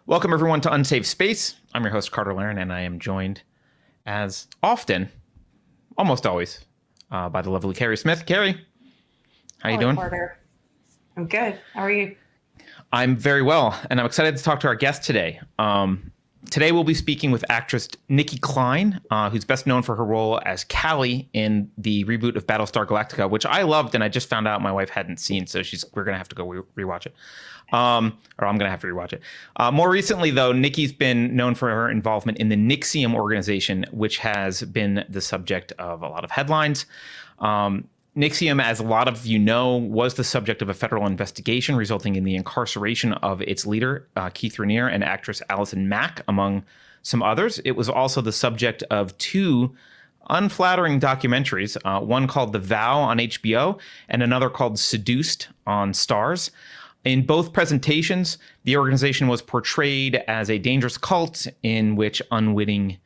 Welcome, everyone, to Unsafe Space. I'm your host, Carter Laren, and I am joined, as often, almost always, by the lovely Keri Smith. Keri, how you doing? Carter. I'm good. How are you? I'm very well, and I'm excited to talk to our guest today. Today, we'll be speaking with actress Nicki Clyne, who's best known for her role as Callie in the reboot of Battlestar Galactica, which I loved, and I just found out my wife hadn't seen, so we're going to have to go rewatch it. Or I'm going to have to rewatch it. More recently, though, Nicki's been known for her involvement in the NXIVM organization, which has been the subject of a lot of headlines. NXIVM, as a lot of you know, was the subject of a federal investigation resulting in the incarceration of its leader, Keith Raniere, and actress Allison Mack, among some others. It was also the subject of two unflattering documentaries, one called The Vow on HBO and another called Seduced on Starz. In both presentations, the organization was portrayed as a dangerous cult in which unwitting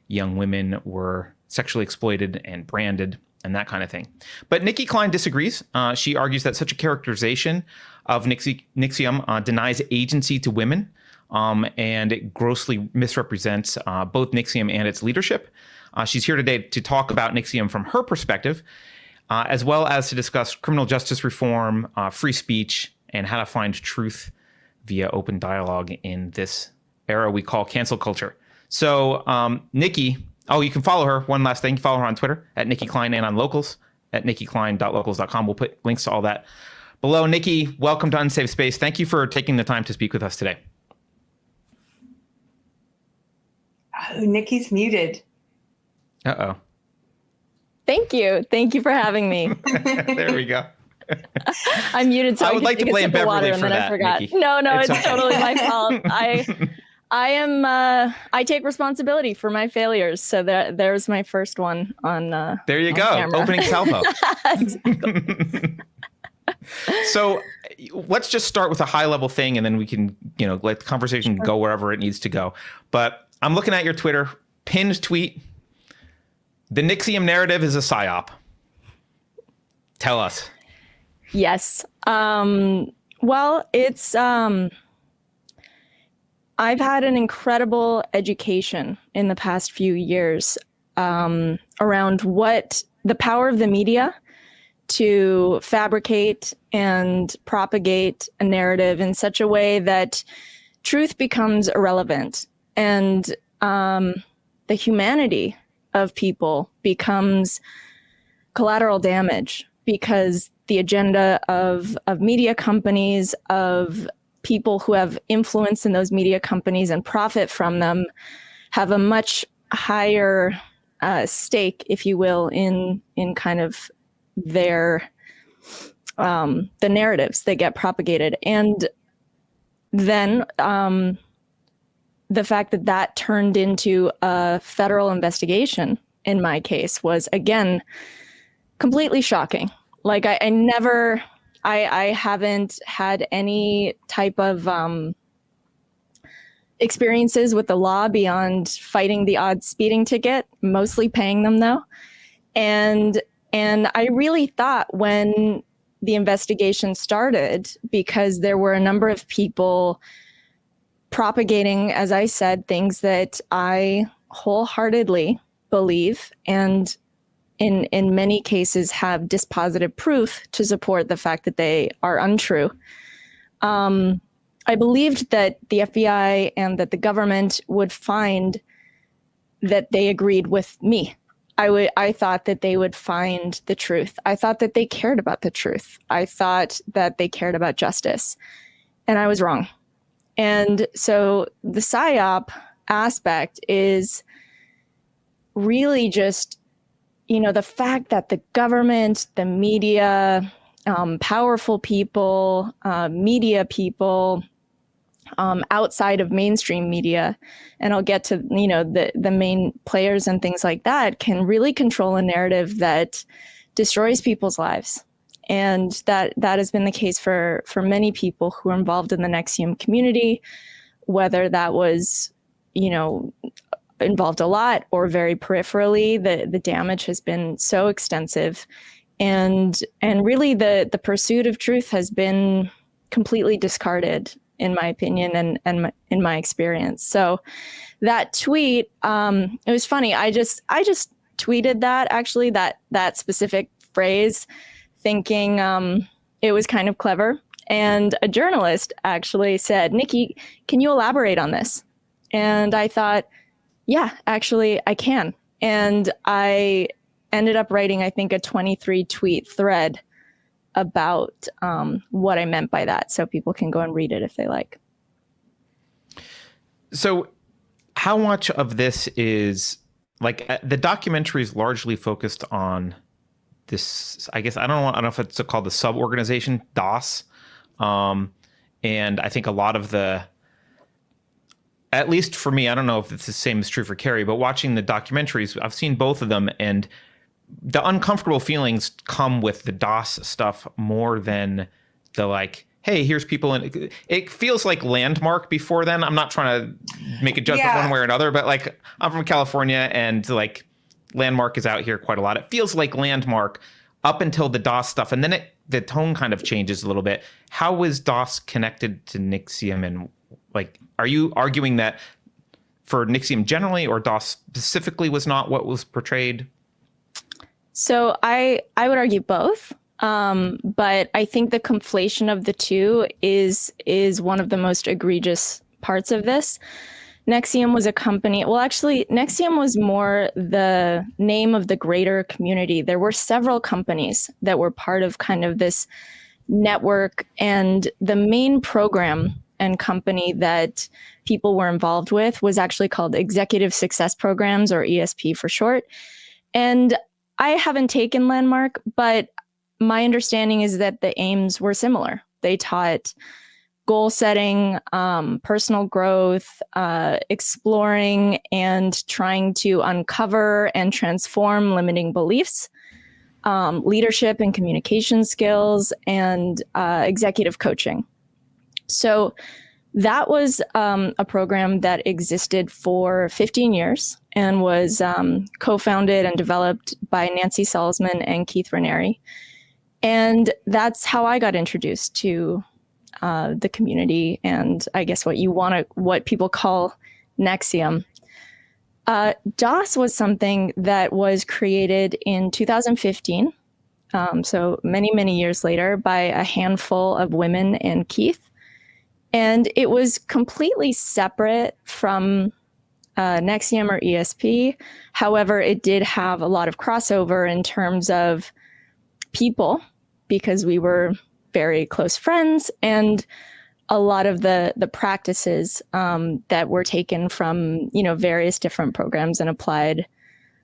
young women were sexually exploited and branded and that kind of thing. But Nicki Clyne disagrees. She argues that such a characterization of NXIVM denies agency to women, and it grossly misrepresents both NXIVM and its leadership. She's here today to talk about NXIVM from her perspective, as well as to discuss criminal justice reform, free speech, and how to find truth via open dialogue in this era we call cancel culture. So, Nicki, you can follow her. One last thing, follow her on Twitter at Nicki Clyne and on Locals at nikkiclyne.locals.com. We'll put links to all that below. Nicki, welcome to Unsafe Space. Thank you for taking the time to speak with us today. Oh, Nicki's muted. Uh-oh. Thank you. Thank you for having me. There we go. I'm muted, so I would like to blame Beverly for that. I forgot. Nicki. No, It's it's okay. totally my fault. I take responsibility for my failures. So there's my first one on. There you on go. camera. Opening salvo. Exactly. So let's just start with a high level thing, and then we can, let the conversation go wherever it needs to go. But I'm looking at your Twitter pinned tweet. The NXIVM narrative is a psyop. Tell us. Yes. Well, it's. I've had an incredible education in the past few years around what the power of the media to fabricate and propagate a narrative in such a way that truth becomes irrelevant and the humanity of people becomes collateral damage because the agenda of media companies, of people who have influence in those media companies and profit from them, have a much higher stake, if you will, in kind of their the narratives that get propagated. And then the fact that turned into a federal investigation in my case was, again, completely shocking. Like I haven't had any type of experiences with the law beyond fighting the odd speeding ticket, mostly paying them though. And I really thought when the investigation started, because there were a number of people propagating, as I said, things that I wholeheartedly believe and in many cases have dispositive proof to support the fact that they are untrue. I believed that the FBI and that the government would find that they agreed with me. I thought that they would find the truth. I thought that they cared about the truth. I thought that they cared about justice. And I was wrong. And so the PSYOP aspect is really just, the fact that the government, the media, powerful people, media people, outside of mainstream media, and I'll get to, the main players and things like that, can really control a narrative that destroys people's lives. And that has been the case for many people who are involved in the NXIVM community, whether that was, involved a lot or very peripherally. The damage has been so extensive, and really the pursuit of truth has been completely discarded in my opinion, and in my experience. So that tweet, it was funny. I just tweeted that, actually, that specific phrase, thinking it was kind of clever. And a journalist actually said, "Nicki, can you elaborate on this?" And I thought, yeah, actually I can. And I ended up writing, I think, a 23 tweet thread about what I meant by that. So people can go and read it if they like. So how much of this is like the documentary is largely focused on this, I guess, I don't know if it's called the sub-organization, DOS. And I think a lot of at least for me, I don't know if it's the same is true for Keri, but watching the documentaries, I've seen both of them, and the uncomfortable feelings come with the DOS stuff more than the like, hey, here's people. And it feels like Landmark before then. I'm not trying to make a judgment one way or another, but like I'm from California and like Landmark is out here quite a lot. It feels like Landmark up until the DOS stuff. And then the tone kind of changes a little bit. How was DOS connected to NXIVM? And like, are you arguing that for NXIVM generally or DOS specifically was not what was portrayed? So I would argue both. But I think the conflation of the two is one of the most egregious parts of this. NXIVM was a company. Well, actually, NXIVM was more the name of the greater community. There were several companies that were part of kind of this network, and the main program and company that people were involved with was actually called Executive Success Programs, or ESP for short. And I haven't taken Landmark, but my understanding is that the aims were similar. They taught goal setting, personal growth, exploring and trying to uncover and transform limiting beliefs, leadership and communication skills, and executive coaching. So that was a program that existed for 15 years and was co-founded and developed by Nancy Salzman and Keith Raniere. And that's how I got introduced to the community, and I guess what people call NXIVM. DOS was something that was created in 2015, so many, many years later, by a handful of women and Keith. And it was completely separate from NXIVM or ESP. However, it did have a lot of crossover in terms of people, because we were very close friends, and a lot of the practices that were taken from various different programs and applied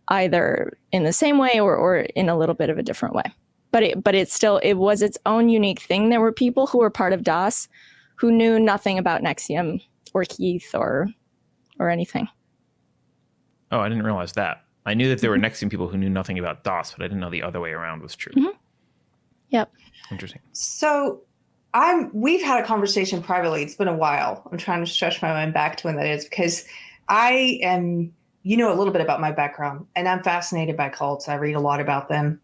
either in the same way or in a little bit of a different way. But it was its own unique thing. There were people who were part of DOS who knew nothing about NXIVM or Keith or anything. Oh, I didn't realize that. I knew that there were NXIVM people who knew nothing about DOS, but I didn't know the other way around was true. Mm-hmm. Yep. Interesting. So we've had a conversation privately. It's been a while. I'm trying to stretch my mind back to when that is, because I am, a little bit about my background, and I'm fascinated by cults. I read a lot about them.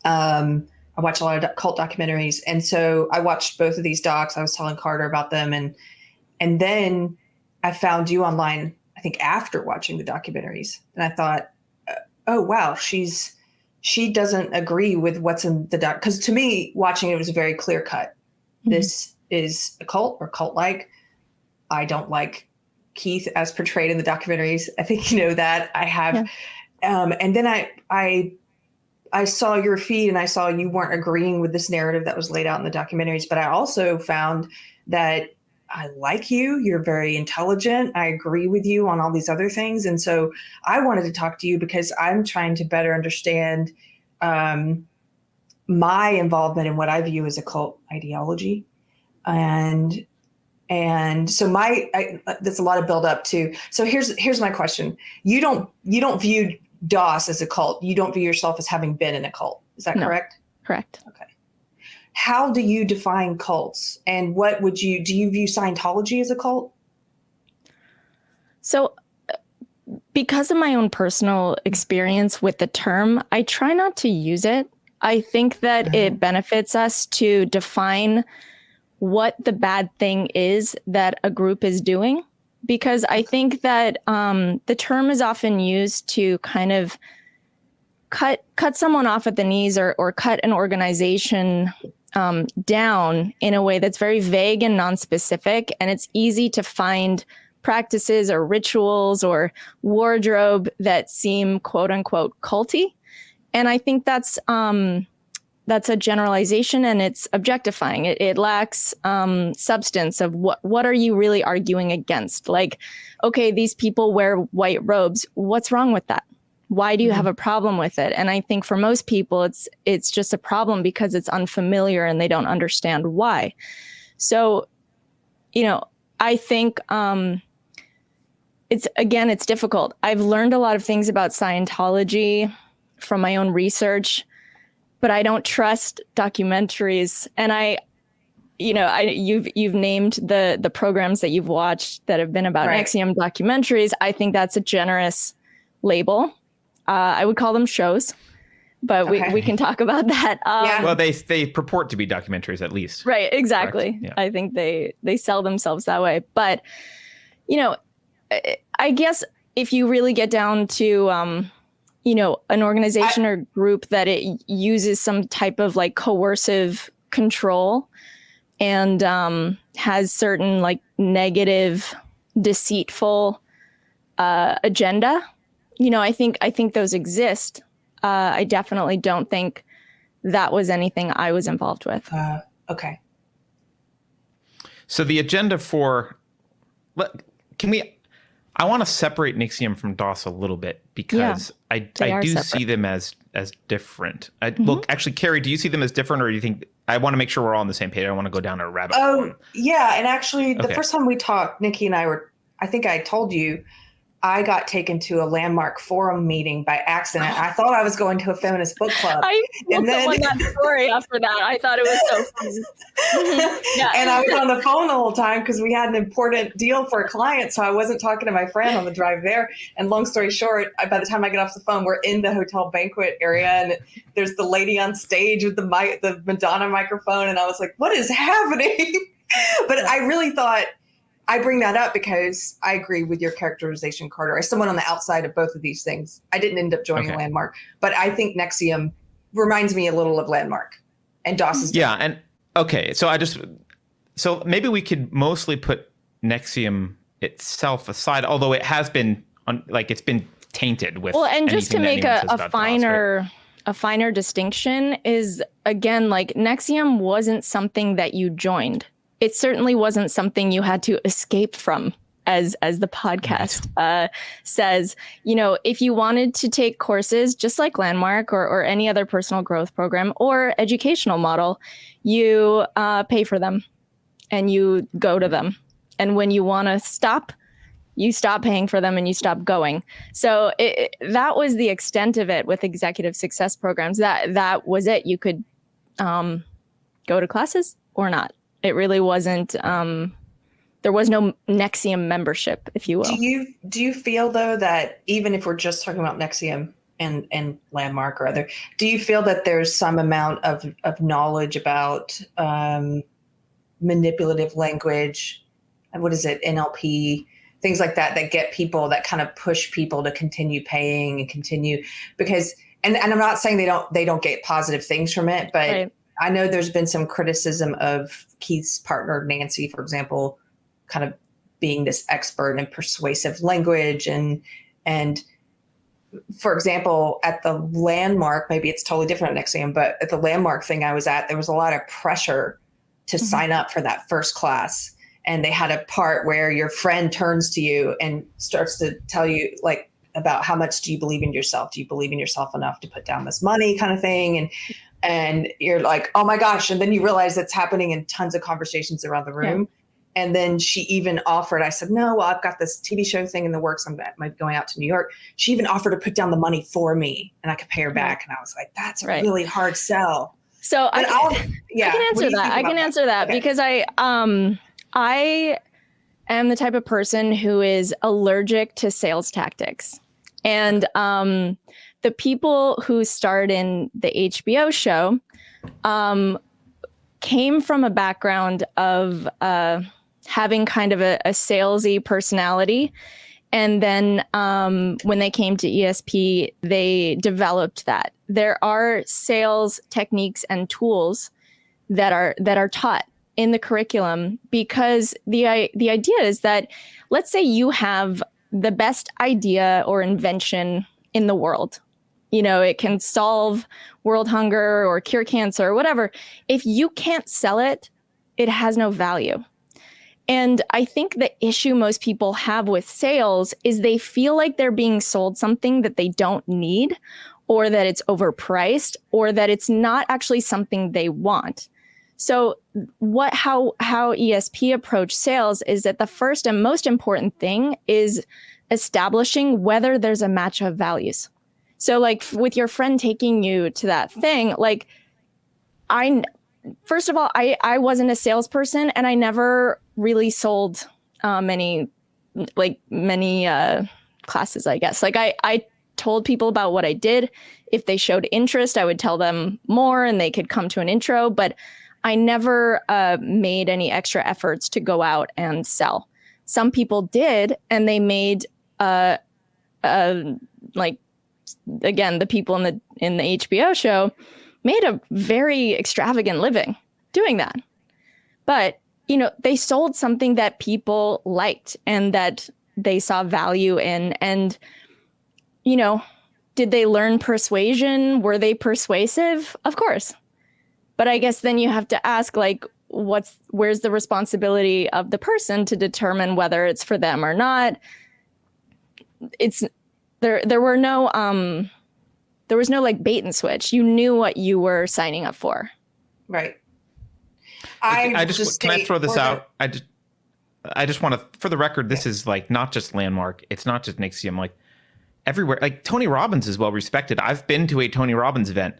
I watch a lot of cult documentaries. And so I watched both of these docs. I was telling Carter about them. And then I found you online, I think after watching the documentaries. And I thought, oh, wow, she doesn't agree with what's in the doc. Because to me, watching it was very clear cut. Mm-hmm. This is a cult or cult-like. I don't like Keith as portrayed in the documentaries. I think you know that. I have. Yeah. And then I saw your feed and I saw you weren't agreeing with this narrative that was laid out in the documentaries. But I also found that I like you. You're very intelligent. I agree with you on all these other things. And so I wanted to talk to you because I'm trying to better understand my involvement in what I view as a cult ideology. And so that's a lot of build up too. So here's my question. You don't view DOS as a cult. You don't view yourself as having been in a cult. Is that correct? Correct. Okay. How do you define cults, and do you view Scientology as a cult? So because of my own personal experience with the term, I try not to use it. I think that it benefits us to define what the bad thing is that a group is doing, because I think that the term is often used to kind of cut someone off at the knees, or cut an organization down in a way that's very vague and nonspecific. And it's easy to find practices or rituals or wardrobe that seem quote unquote culty. And I think that's a generalization, and it's objectifying. It lacks substance of what are you really arguing against? Like, okay, these people wear white robes. What's wrong with that? Why do you have a problem with it? And I think for most people, it's just a problem because it's unfamiliar and they don't understand why. So, I think it's difficult. I've learned a lot of things about Scientology from my own research, but I don't trust documentaries. And you've named the programs that you've watched that have been about NXIVM documentaries. I think that's a generous label. I would call them shows, but we can talk about that. Well, they purport to be documentaries, at least. Right, exactly. Yeah. I think they sell themselves that way. But, I guess if you really get down to, an organization or group that it uses some type of like coercive control and has certain like negative, deceitful agenda, I think those exist. I definitely don't think that was anything I was involved with. Okay. So the agenda I want to separate NXIVM from DOS a little bit, because I do see them as different. Well, actually, Keri, do you see them as different, or do you think, I want to make sure we're all on the same page. I don't want to go down a rabbit hole. Oh, yeah. And actually, the first time we talked, Nicki and I think I told you, I got taken to a Landmark Forum meeting by accident. I thought I was going to a feminist book club. I told someone that story after that. I thought it was so funny. Yeah. And I was on the phone the whole time because we had an important deal for a client. So I wasn't talking to my friend on the drive there. And long story short, by the time I get off the phone, we're in the hotel banquet area, and there's the lady on stage with the Madonna microphone. And I was like, what is happening? But I really thought, I bring that up because I agree with your characterization, Carter. As someone on the outside of both of these things, I didn't end up joining Landmark, but I think NXIVM reminds me a little of Landmark, and DOS is different. And okay, so maybe we could mostly put NXIVM itself aside, although it has been it's been tainted with. Well, and just to make a finer distinction is, again, like, NXIVM wasn't something that you joined. It certainly wasn't something you had to escape from, as the podcast says. If you wanted to take courses just like Landmark or any other personal growth program or educational model, you pay for them and you go to them. And when you want to stop, you stop paying for them and you stop going. So that was the extent of it with executive success programs. That was it. You could go to classes or not. It really wasn't, there was no NXIVM membership, if you will. Do you feel, though, that even if we're just talking about NXIVM and Landmark or other, do you feel that there's some amount of knowledge about manipulative language, and what is it, NLP, things like that get people, that kind of push people to continue paying and continue, because, and I'm not saying they don't get positive things from it, but right. I know there's been some criticism of Keith's partner, Nancy, for example, kind of being this expert in persuasive language. And for example, at the Landmark, maybe it's totally different at NXIVM, but at the Landmark thing I was at, there was a lot of pressure to sign up for that first class. And they had a part where your friend turns to you and starts to tell you, like, about how much do you believe in yourself? Do you believe in yourself enough to put down this money, kind of thing? And you're like, oh my gosh. And then you realize that's happening in tons of conversations around the room. Yeah. And then she even offered, I said, no, well, I've got this TV show thing in the works. I'm going out to New York. She even offered to put down the money for me and I could pay her back. And I was like, that's a really hard sell. So I can answer that because I am the type of person who is allergic to sales tactics. And the people who starred in the HBO show came from a background of having kind of a salesy personality. And then when they came to ESP, they developed that. There are sales techniques and tools that are taught in the curriculum, because the idea is that, let's say you have the best idea or invention in the world. You know, it can solve world hunger or cure cancer or whatever. If you can't sell it, it has no value. And I think the issue most people have with sales is they feel like they're being sold something that they don't need, or that it's overpriced, or that it's not actually something they want. So how ESP approach sales is that the first and most important thing is establishing whether there's a match of values. So like with your friend taking you to that thing, like first of all, I wasn't a salesperson, and I never really sold many classes, I guess. Like I told people about what I did. If they showed interest, I would tell them more and they could come to an intro, but I never made any extra efforts to go out and sell. Some people did, and they made like, again, the people in the HBO show made a very extravagant living doing that. But, you know, they sold something that people liked and that they saw value in. And, you know, did they learn persuasion? Were they persuasive? Of course. But I guess then you have to ask, like, where's the responsibility of the person to determine whether it's for them or not? There was no like bait and switch. You knew what you were signing up for. Right. Can I throw this out? I just want to, for the record, this is like not just Landmark. It's not just NXIVM. Like everywhere, like Tony Robbins is well respected. I've been to a Tony Robbins event.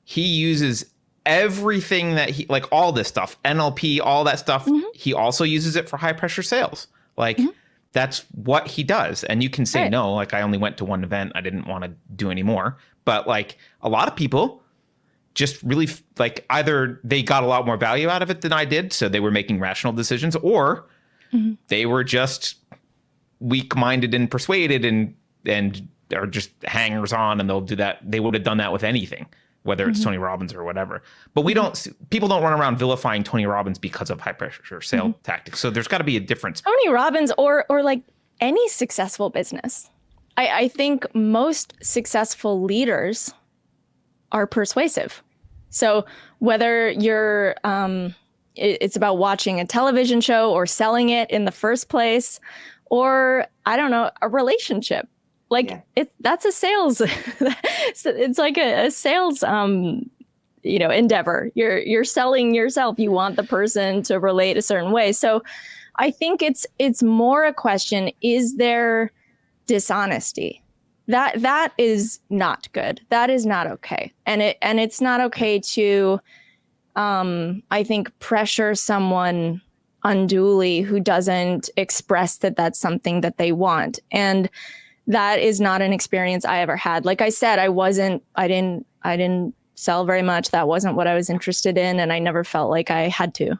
He uses everything that like all this stuff, NLP, all that stuff. Mm-hmm. He also uses it for high pressure sales. Like that's what he does. And you can say no, like I only went to one event. I didn't want to do any more. But like a lot of people just really like either they got a lot more value out of it than I did, so they were making rational decisions, or they were just weak-minded and persuaded and are just hangers on, and they'll do that. They would have done that with anything, whether it's Tony Robbins or whatever. But people don't run around vilifying Tony Robbins because of high pressure sale tactics. So there's got to be a difference. Tony Robbins or like any successful business. I think most successful leaders are persuasive. So whether you're, it's about watching a television show or selling it in the first place, or I don't know, a relationship. Like that's a sales. It's like a sales, endeavor. You're selling yourself. You want the person to relate a certain way. So I think it's more a question: is there dishonesty? That is not good. That is not okay. And it's not okay to, I think, pressure someone unduly who doesn't express that that's something that they want. And that is not an experience I ever had. Like I said, I didn't sell very much. That wasn't what I was interested in. And I never felt like I had to.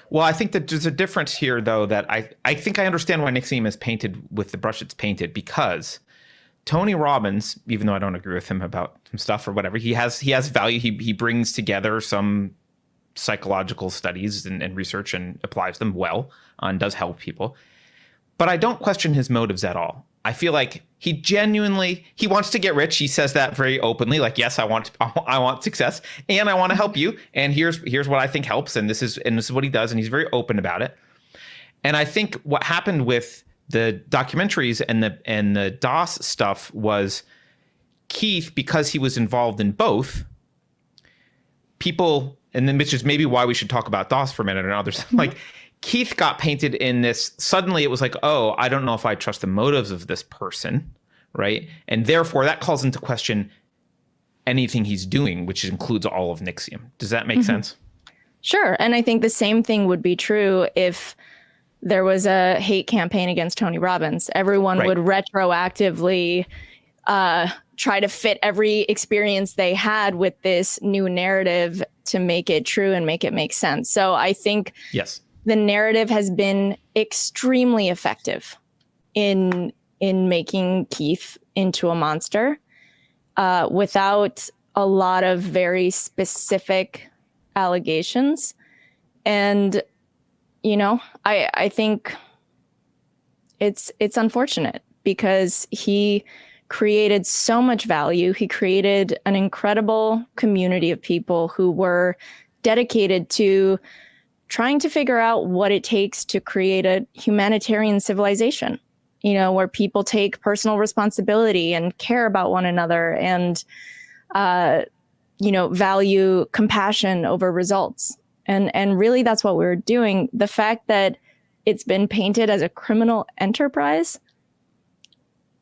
Well, I think that there's a difference here, though, that I think I understand why NXIVM is painted with the brush it's painted, because Tony Robbins, even though I don't agree with him about some stuff or whatever, he has value. He brings together some psychological studies and research and applies them well and does help people. But I don't question his motives at all. I feel like he wants to get rich. He says that very openly, like, yes, I want success and I want to help you. And here's what I think helps. And this is what he does. And he's very open about it. And I think what happened with the documentaries and the DOS stuff was Keith, because he was involved in both, people, and then which is maybe why we should talk about DOS for a minute, and others, like Keith got painted in this, suddenly it was like, oh, I don't know if I trust the motives of this person, right? And therefore that calls into question anything he's doing, which includes all of NXIVM. Does that make sense? Sure. And I think the same thing would be true if there was a hate campaign against Tony Robbins. Everyone would retroactively try to fit every experience they had with this new narrative to make it true and make it make sense. So I think yes, the narrative has been extremely effective in making Keith into a monster, without a lot of very specific allegations. And, you know, I think it's unfortunate because he created so much value. He created an incredible community of people who were dedicated to trying to figure out what it takes to create a humanitarian civilization, you know, where people take personal responsibility and care about one another and, you know, value compassion over results. And really that's what we're doing. The fact that it's been painted as a criminal enterprise,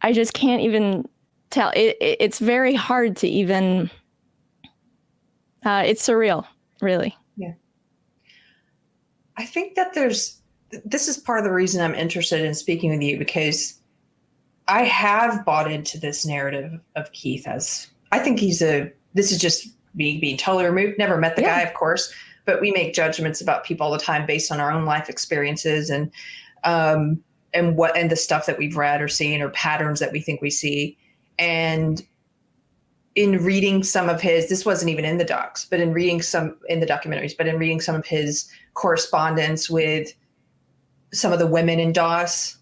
I just can't even tell. It's very hard to even, it's surreal, really. Yeah. I think that this is part of the reason I'm interested in speaking with you, because I have bought into this narrative of Keith as, I think this is just me being totally removed, never met the guy, of course, but we make judgments about people all the time based on our own life experiences and the stuff that we've read or seen or patterns that we think we see. And in reading some of his, this wasn't even in the docs, but in reading some in the documentaries, but in reading some of his correspondence with some of the women in DOS,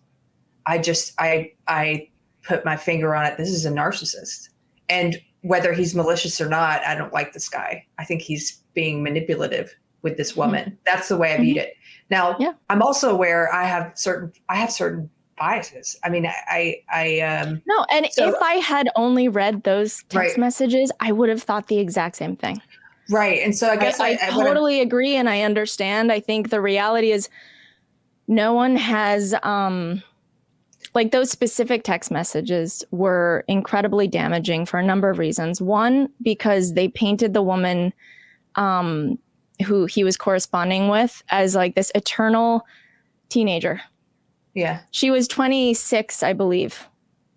I put my finger on it. This is a narcissist. And whether he's malicious or not, I don't like this guy. I think he's being manipulative with this woman. Mm-hmm. That's the way I viewed it. Now, I'm also aware I have certain biases. I mean, no, and so, if I had only read those text messages, I would have thought the exact same thing. Right. And so I guess I totally agree, and I understand. I think the reality is no one has like those specific text messages were incredibly damaging for a number of reasons. One, because they painted the woman who he was corresponding with as like this eternal teenager. Yeah. She was 26, I believe,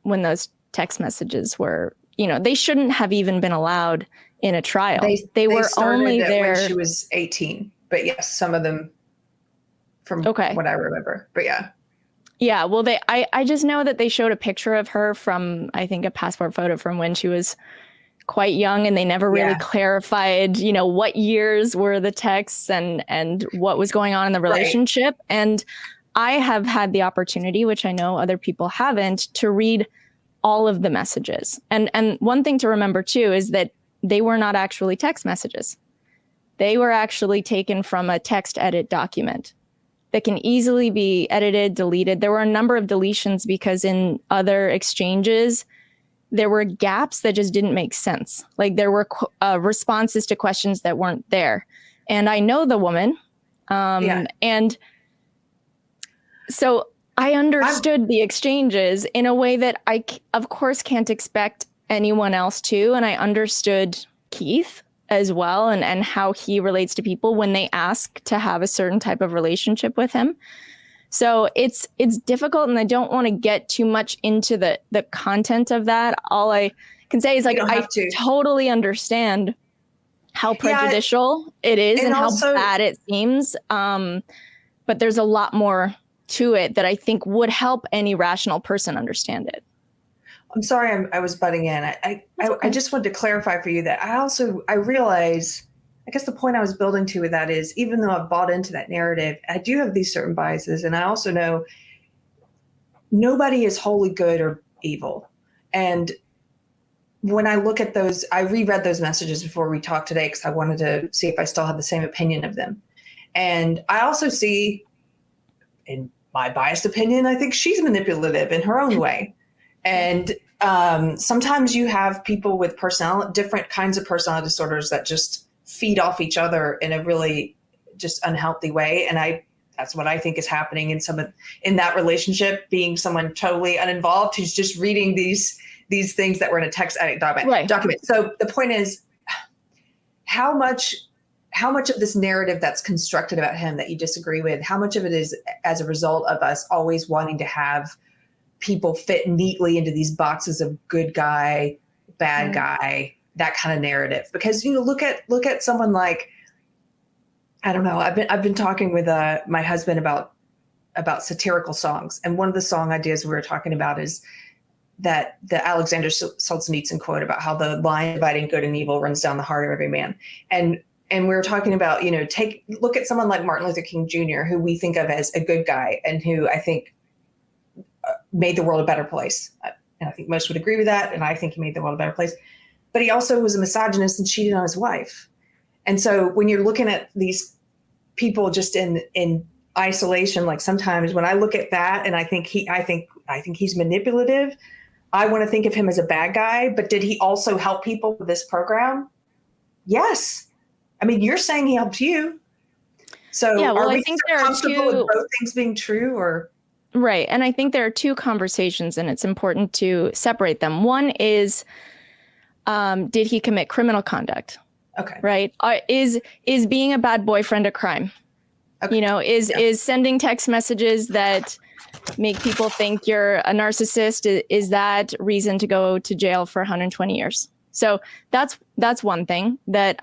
when those text messages were, you know, they shouldn't have even been allowed in a trial. They were only there when she was 18. But yes, some of them from what I remember. But yeah. Yeah, well, I just know that they showed a picture of her from, I think, a passport photo from when she was quite young, and they never really clarified, you know, what years were the texts and what was going on in the relationship. Right. And I have had the opportunity, which I know other people haven't, to read all of the messages. And one thing to remember, too, is that they were not actually text messages. They were actually taken from a text edit document that can easily be edited, deleted. There were a number of deletions because in other exchanges, there were gaps that just didn't make sense. Like there were responses to questions that weren't there. And I know the woman. And so I understood the exchanges in a way that I, of course, can't expect anyone else to. And I understood Keith as well, and how he relates to people when they ask to have a certain type of relationship with him. So it's difficult, and I don't want to get too much into the content of that. All I can say is like I totally understand how prejudicial it is and how bad it seems. But there's a lot more to it that I think would help any rational person understand it. I'm sorry I was butting in. I just wanted to clarify for you that I realize, I guess the point I was building to with that is, even though I've bought into that narrative, I do have these certain biases. And I also know nobody is wholly good or evil. And when I look at those, I reread those messages before we talked today because I wanted to see if I still had the same opinion of them. And I also see, in my biased opinion, I think she's manipulative in her own way. And sometimes you have people with different kinds of personality disorders that just feed off each other in a really just unhealthy way. And that's what I think is happening in that relationship, being someone totally uninvolved who's just reading these things that were in a text edit document. So the point is, how much of this narrative that's constructed about him that you disagree with, how much of it is as a result of us always wanting to have people fit neatly into these boxes of good guy, bad guy, that kind of narrative. Because, look at someone like, I don't know, I've been talking with my husband about satirical songs, and one of the song ideas we were talking about is that the Alexander Solzhenitsyn quote about how the line dividing good and evil runs down the heart of every man. And we were talking about, look at someone like Martin Luther King Jr., who we think of as a good guy and who I think made the world a better place. And I think most would agree with that. And I think he made the world a better place. But he also was a misogynist and cheated on his wife. And so when you're looking at these people just in isolation, like sometimes when I look at that and I think he's manipulative, I want to think of him as a bad guy. But did he also help people with this program? Yes. I mean, you're saying he helped you. So yeah, well, are we I think so there are comfortable with both things being true, or? Right. And I think there are two conversations, and it's important to separate them. One is, did he commit criminal conduct? Okay. Right. Is being a bad boyfriend a crime? Okay. Is sending text messages that make people think you're a narcissist, is that reason to go to jail for 120 years? So that's one thing that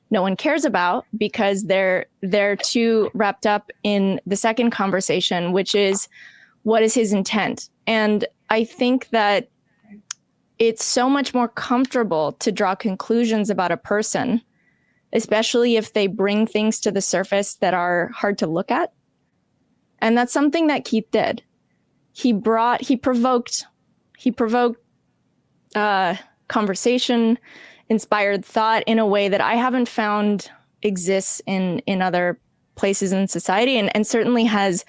no one cares about, because they're too wrapped up in the second conversation, which is, what is his intent? And I think that it's so much more comfortable to draw conclusions about a person, especially if they bring things to the surface that are hard to look at. And that's something that Keith did. He provoked conversation, inspired thought in a way that I haven't found exists in other places in society, and certainly has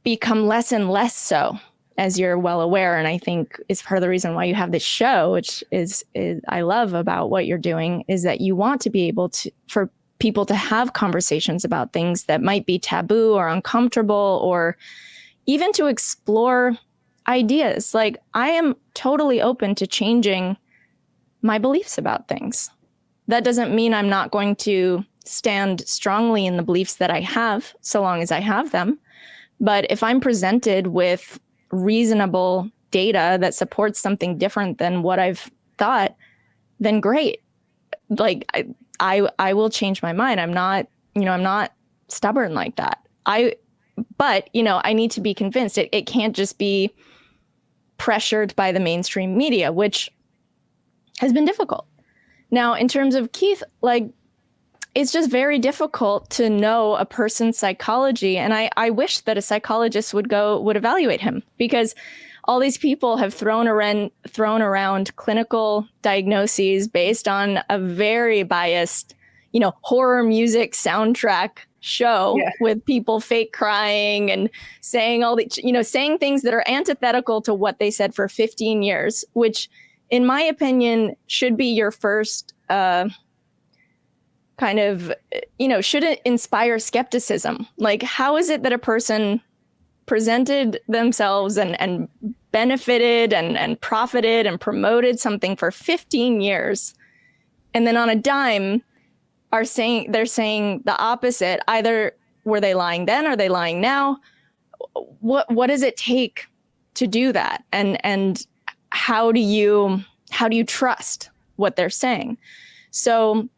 become less and less so, as you're well aware. And I think is part of the reason why you have this show, which is I love about what you're doing, is that you want to be able to, for people to have conversations about things that might be taboo or uncomfortable, or even to explore ideas. Like, I am totally open to changing my beliefs about things. That doesn't mean I'm not going to stand strongly in the beliefs that I have, so long as I have them. But if I'm presented with reasonable data that supports something different than what I've thought, then great. Like, I will change my mind. I'm not stubborn like that. But I need to be convinced. It can't just be pressured by the mainstream media, which has been difficult. Now, in terms of Keith, like, it's just very difficult to know a person's psychology. And I wish that a psychologist would evaluate him, because all these people have thrown around clinical diagnoses based on a very biased, horror music soundtrack show with people fake crying and saying saying things that are antithetical to what they said for 15 years, which in my opinion should be your first should it inspire skepticism? Like, how is it that a person presented themselves and benefited and profited and promoted something for 15 years, and then on a dime they're saying the opposite? Either were they lying then, or are they lying now? What does it take to do that? And how do you trust what they're saying? So,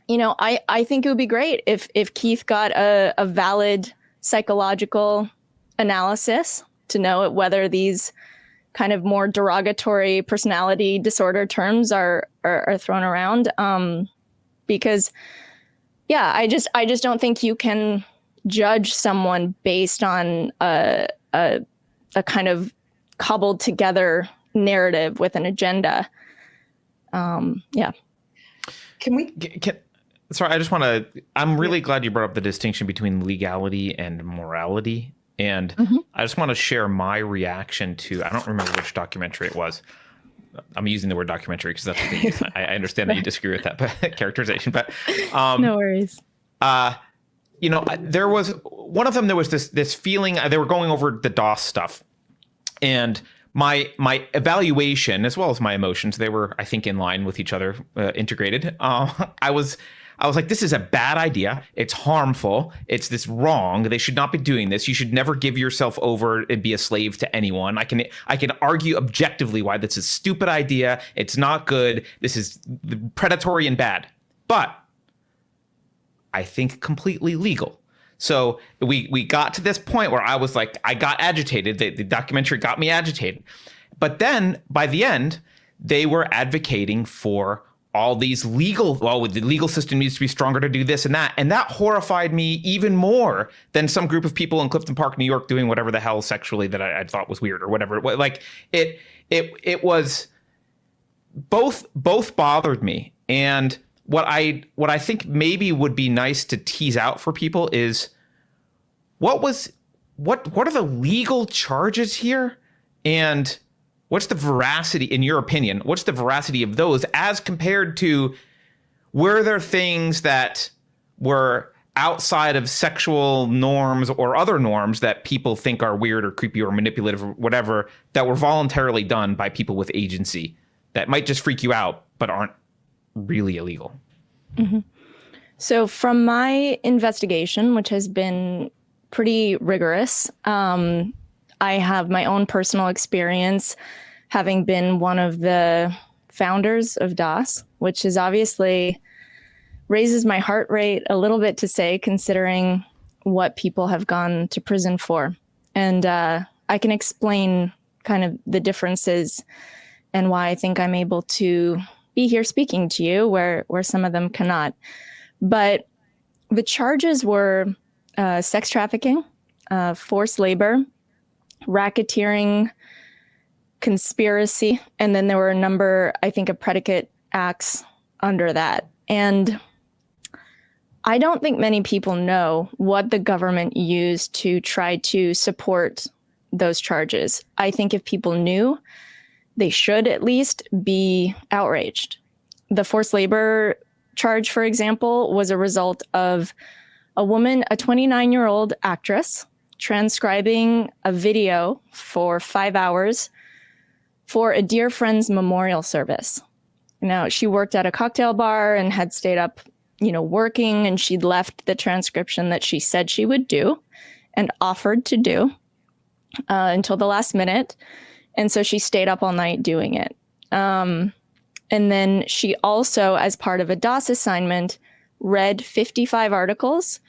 I think it would be great if Keith got a valid psychological analysis to know whether these kind of more derogatory personality disorder terms are thrown around. Because, I just don't think you can judge someone based on a kind of cobbled together narrative with an agenda. Can we? Sorry, I just want to. I'm really glad you brought up the distinction between legality and morality, and I just want to share my reaction to. I don't remember which documentary it was. I'm using the word documentary because that's what they use. I understand that you disagree with that, but characterization. But no worries. There was one of them. There was this feeling. They were going over the DOS stuff, and my evaluation as well as my emotions, they were, I think, in line with each other, integrated. I was like, this is a bad idea. It's harmful. It's this wrong. They should not be doing this. You should never give yourself over and be a slave to anyone. I can argue objectively why this is a stupid idea. It's not good. This is predatory and bad. But I think completely legal. So we got to this point where I was like, I got agitated. The documentary got me agitated. But then by the end, they were advocating for all these the legal system needs to be stronger to do this and that. And that horrified me even more than some group of people in Clifton Park, New York, doing whatever the hell sexually that I thought was weird or whatever. Like it was both bothered me. And what I think maybe would be nice to tease out for people is what are the legal charges here? And what's the veracity, in your opinion, what's the veracity of those as compared to, were there things that were outside of sexual norms or other norms that people think are weird or creepy or manipulative or whatever, that were voluntarily done by people with agency that might just freak you out but aren't really illegal? Mm-hmm. So from my investigation, which has been pretty rigorous, I have my own personal experience having been one of the founders of DOS, which is obviously raises my heart rate a little bit to say, considering what people have gone to prison for. And I can explain kind of the differences and why I think I'm able to be here speaking to you where some of them cannot. But the charges were sex trafficking, forced labor, racketeering, conspiracy, and then there were a number, I think, of predicate acts under that. And I don't think many people know what the government used to try to support those charges. I think if people knew, they should at least be outraged. The forced labor charge, for example, was a result of a woman, a 29-year-old actress, transcribing a video for 5 hours for a dear friend's memorial service. Now, she worked at a cocktail bar and had stayed up, working, and she'd left the transcription that she said she would do and offered to do until the last minute. And so she stayed up all night doing it. And then she also, as part of a DOS assignment, read 55 articles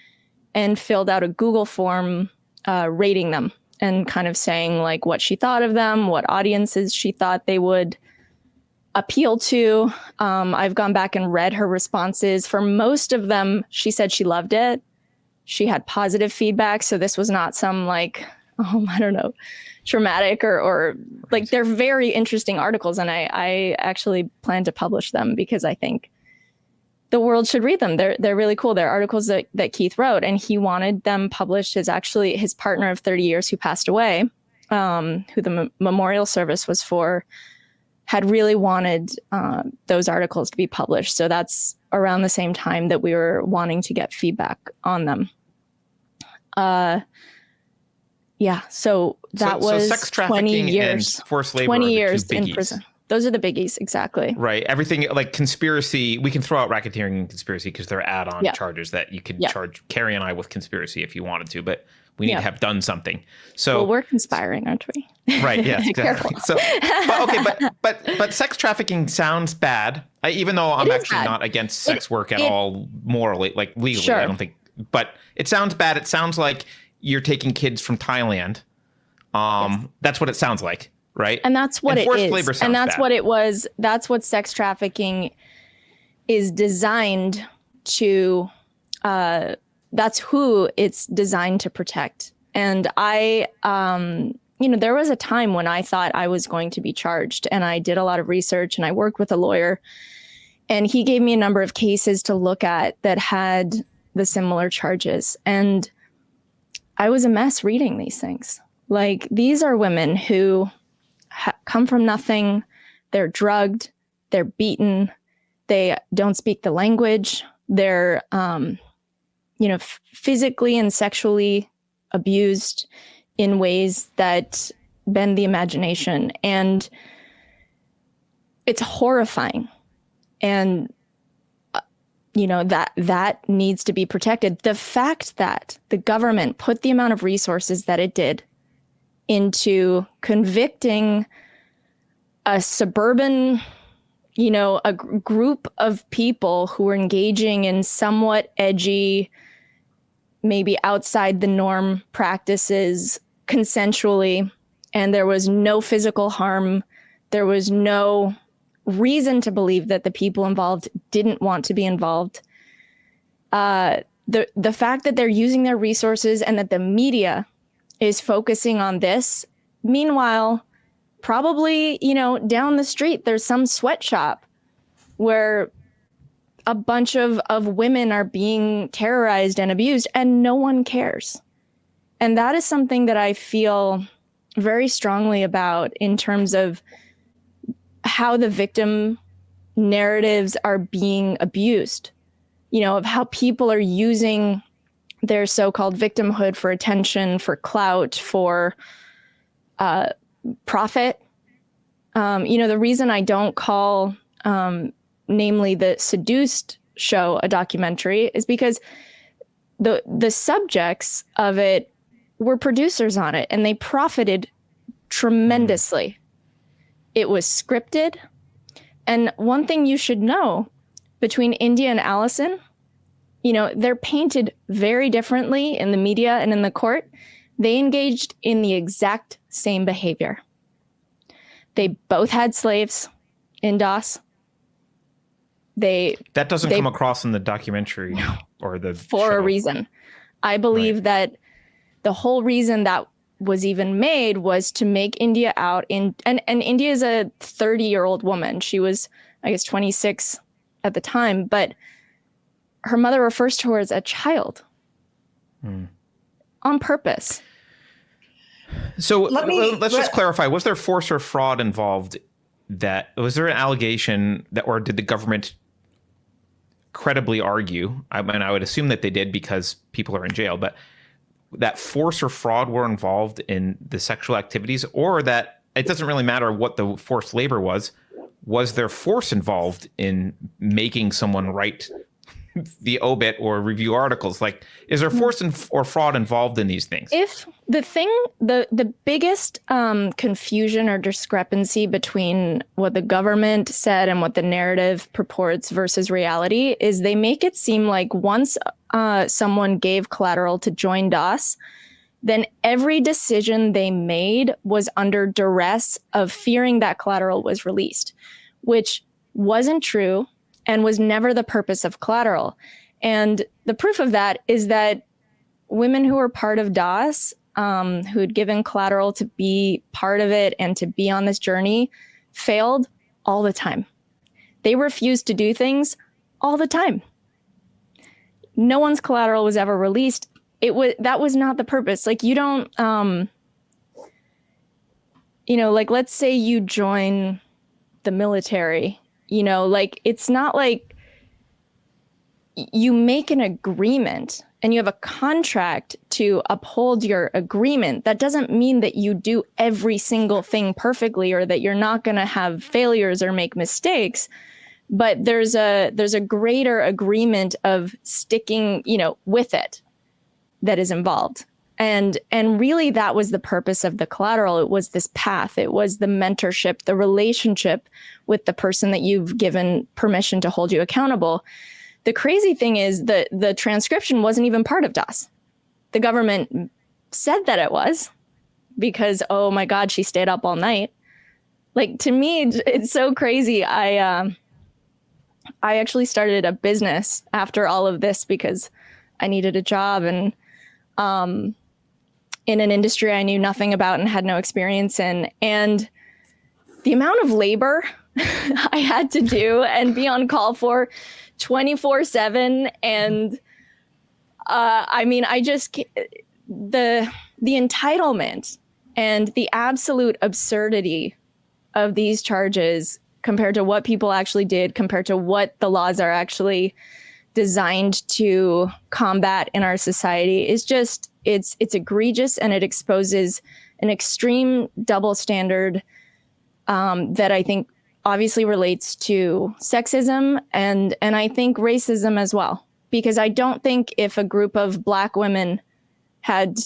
and filled out a Google form rating them and kind of saying like what she thought of them, what audiences she thought they would appeal to. I've gone back and read her responses. For most of them, she said she loved it. She had positive feedback. So this was not some traumatic or like, they're very interesting articles. And I actually plan to publish them because I think the world should read them. They're really cool. They're articles that Keith wrote, and he wanted them published. His partner of 30 years who passed away, who the memorial service was for, had really wanted those articles to be published. So that's around the same time that we were wanting to get feedback on them. So was sex trafficking 20 years, and forced labor 20 are the years two in biggies. prison. Those are the biggies, exactly. Right. Everything like conspiracy, we can throw out racketeering and conspiracy because they're add-on charges that you could charge Keri and I with conspiracy if you wanted to, but we need to have done something. So we're conspiring, aren't we? Right. Yes. Exactly. But sex trafficking sounds bad. Even though I'm actually not against sex work at all morally, like legally. Sure. I don't think. But it sounds bad. It sounds like you're taking kids from Thailand. That's what it sounds like. Right. And that's what it is. And that's what it was. That's what sex trafficking is designed to. That's who it's designed to protect. And there was a time when I thought I was going to be charged, and I did a lot of research and I worked with a lawyer, and he gave me a number of cases to look at that had the similar charges. And I was a mess reading these things. Like, these are women who come from nothing. They're drugged. They're beaten. They don't speak the language. They're, physically and sexually abused in ways that bend the imagination. And it's horrifying. And, that needs to be protected. The fact that the government put the amount of resources that it did into convicting a suburban, a group of people who were engaging in somewhat edgy, maybe outside the norm practices consensually, and there was no physical harm. There was no reason to believe that the people involved didn't want to be involved. The fact that they're using their resources and that the media is focusing on this. Meanwhile, probably, down the street, there's some sweatshop where a bunch of women are being terrorized and abused and no one cares. And that is something that I feel very strongly about in terms of how the victim narratives are being abused, of how people are using their so-called victimhood for attention, for clout, for profit. The reason I don't call, namely the Seduced show, a documentary is because the subjects of it were producers on it and they profited tremendously. It was scripted. And one thing you should know between India and Allison, they're painted very differently in the media and in the court. They engaged in the exact same behavior. They both had slaves in DOS. That doesn't come across in the documentary or the for show. A reason. I believe that the whole reason that was even made was to make India out and India is a 30-year-old woman. She was, I guess, 26 at the time, but her mother refers to her as a child on purpose. So let's just clarify. Was there force or fraud involved? Was there an allegation or did the government credibly argue? I mean, I would assume that they did because people are in jail, but that force or fraud were involved in the sexual activities, or that it doesn't really matter what the forced labor was. Was there force involved in making someone write the obit or review articles? Like, is there force or fraud involved in these things? If the biggest confusion or discrepancy between what the government said and what the narrative purports versus reality is they make it seem like once someone gave collateral to join DOS, then every decision they made was under duress of fearing that collateral was released, which wasn't true and was never the purpose of collateral. And the proof of that is that women who were part of DOS, who had given collateral to be part of it and to be on this journey, failed all the time. They refused to do things all the time. No one's collateral was ever released. That was not the purpose. Like, you don't, like, let's say you join the military, it's not like you make an agreement and you have a contract to uphold your agreement. That doesn't mean that you do every single thing perfectly or that you're not going to have failures or make mistakes. But there's a greater agreement of sticking, with it that is involved. And really that was the purpose of the collateral. It was this path. It was the mentorship, the relationship with the person that you've given permission to hold you accountable. The crazy thing is that the transcription wasn't even part of DOS. The government said that it was because, oh my God, she stayed up all night. Like, to me, it's so crazy. I actually started a business after all of this because I needed a job and in an industry I knew nothing about and had no experience in. And the amount of labor I had to do and be on call for 24/7. And the entitlement and the absolute absurdity of these charges compared to what people actually did, compared to what the laws are actually designed to combat in our society is just, it's egregious, and it exposes an extreme double standard that I think obviously relates to sexism and I think racism as well. Because I don't think if a group of Black women had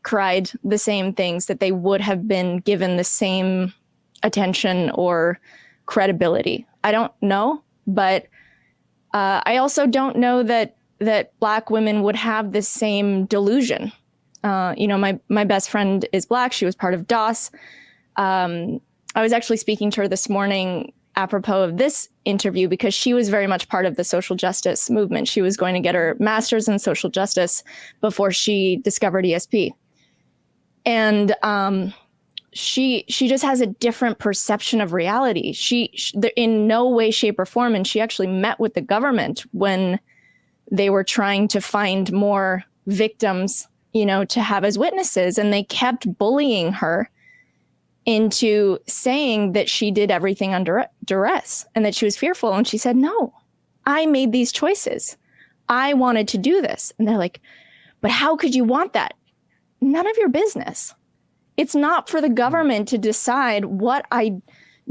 cried the same things that they would have been given the same attention or credibility. I don't know, but I also don't know that Black women would have the same delusion. My best friend is Black. She was part of DOS. I was actually speaking to her this morning apropos of this interview because she was very much part of the social justice movement. She was going to get her master's in social justice before she discovered ESP. And she just has a different perception of reality. She in no way, shape, or form, and she actually met with the government when they were trying to find more victims, to have as witnesses, and they kept bullying her into saying that she did everything under duress and that she was fearful. And she said, no, I made these choices. I wanted to do this. And they're like, but how could you want that? None of your business. It's not for the government to decide what I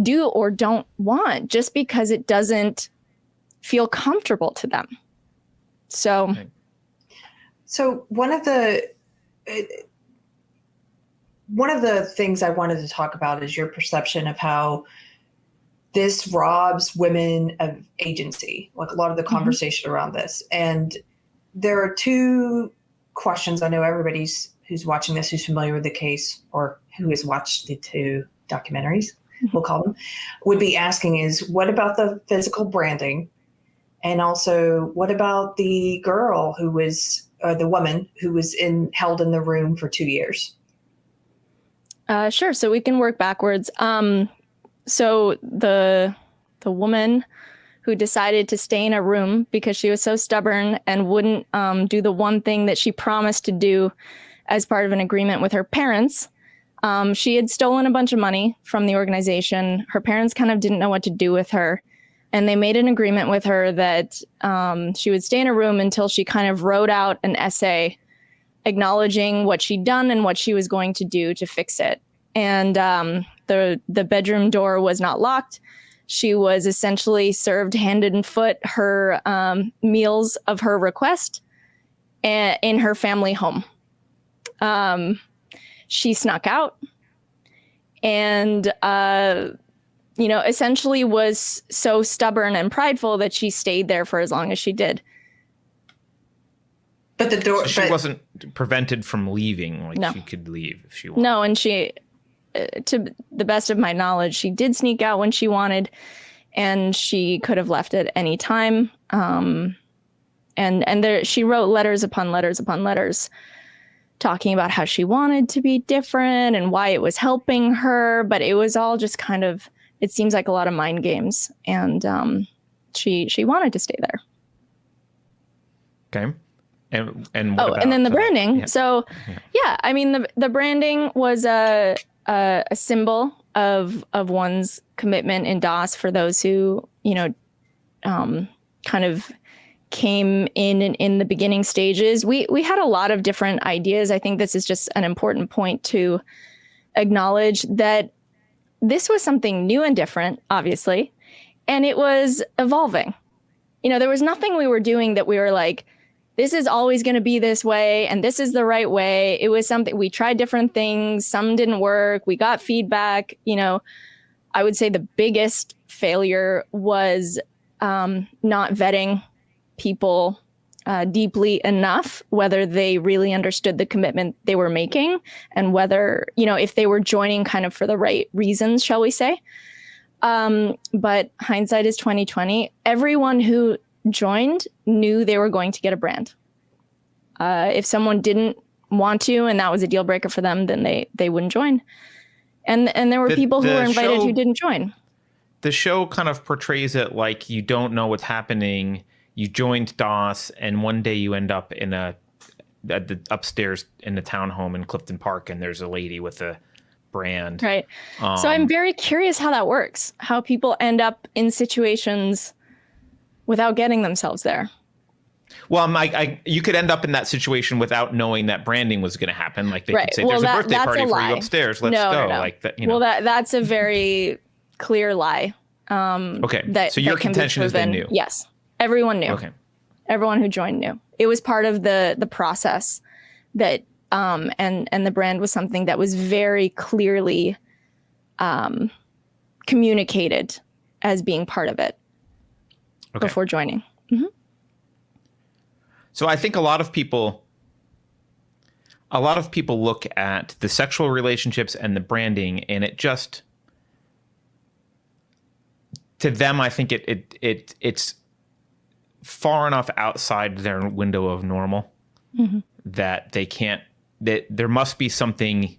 do or don't want just because it doesn't feel comfortable to them. So one of the things I wanted to talk about is your perception of how this robs women of agency, like a lot of the conversation around this. And there are two questions. I know everybody's who's watching this, who's familiar with the case or who has watched the two documentaries, we'll call them, would be asking is, what about the physical branding? And also, what about the girl who was, or the woman who was held in the room for 2 years? Sure. So we can work backwards. So the woman who decided to stay in a room because she was so stubborn and wouldn't do the one thing that she promised to do as part of an agreement with her parents. She had stolen a bunch of money from the organization. Her parents kind of didn't know what to do with her. And they made an agreement with her that she would stay in a room until she kind of wrote out an essay acknowledging what she'd done and what she was going to do to fix it. And the bedroom door was not locked. She was essentially served hand and foot her meals of her request in her family home. She snuck out and, essentially was so stubborn and prideful that she stayed there for as long as she did. But the door, so she wasn't prevented from leaving. No. She could leave if she wanted. No, and she, to the best of my knowledge, she did sneak out when she wanted, and she could have left at any time. And there, she wrote letters upon letters upon letters, talking about how she wanted to be different and why it was helping her, but it was all just kind of, it seems like a lot of mind games, and she wanted to stay there. Okay. And and then the branding. Yeah. So I mean the branding was a symbol of one's commitment in DOS for those who kind of came in the beginning stages. We had a lot of different ideas. I think this is just an important point to acknowledge that this was something new and different, obviously, and it was evolving. There was nothing we were doing that we were like, this is always going to be this way, and this is the right way. It was something, we tried different things. Some didn't work. We got feedback. I would say the biggest failure was not vetting people deeply enough, whether they really understood the commitment they were making and whether, if they were joining kind of for the right reasons, shall we say. But hindsight is 2020. Everyone who joined knew they were going to get a brand. If someone didn't want to, and that was a deal breaker for them, then they wouldn't join. And there were people who were invited who didn't join. The show kind of portrays it like you don't know what's happening. You joined DOS, and one day you end up upstairs in the townhome in Clifton Park, and there's a lady with a brand. Right. So I'm very curious how that works. How people end up in situations without getting themselves there. Well, you could end up in that situation without knowing that branding was going to happen. Like they could say, "There's a birthday party for you upstairs. Let's go." No. Like that. Well, that's a very clear lie. Okay. That, so your that can be contention is they proven. knew. Yes. Everyone knew. Okay. Everyone who joined knew. It was part of the process that, and the brand was something that was very clearly communicated as being part of it before joining. Mm-hmm. So I think a lot of people look at the sexual relationships and the branding, and it just, to them, I think it's far enough outside their window of normal that they can't, that there must be something,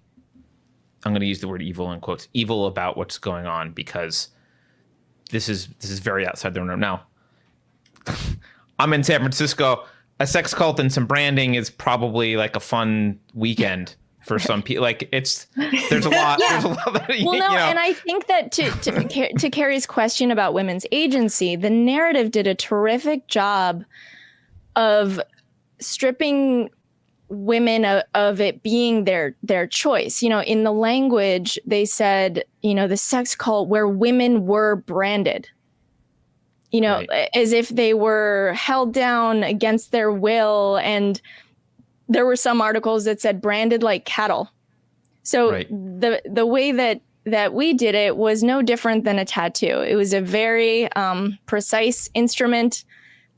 I'm going to use the word evil in quotes, evil about what's going on, because this is very outside their norm. Now, I'm in San Francisco. A sex cult and some branding is probably like a fun weekend for some people. Like there's a lot. There's a lot that, well, no, and I think that to Keri's question about women's agency, the narrative did a terrific job of stripping women of it being their choice. In the language, they said, the sex cult where women were branded. Right. As if they were held down against their will. And there were some articles that said branded like cattle. So the way that we did it was no different than a tattoo. It was a very precise instrument.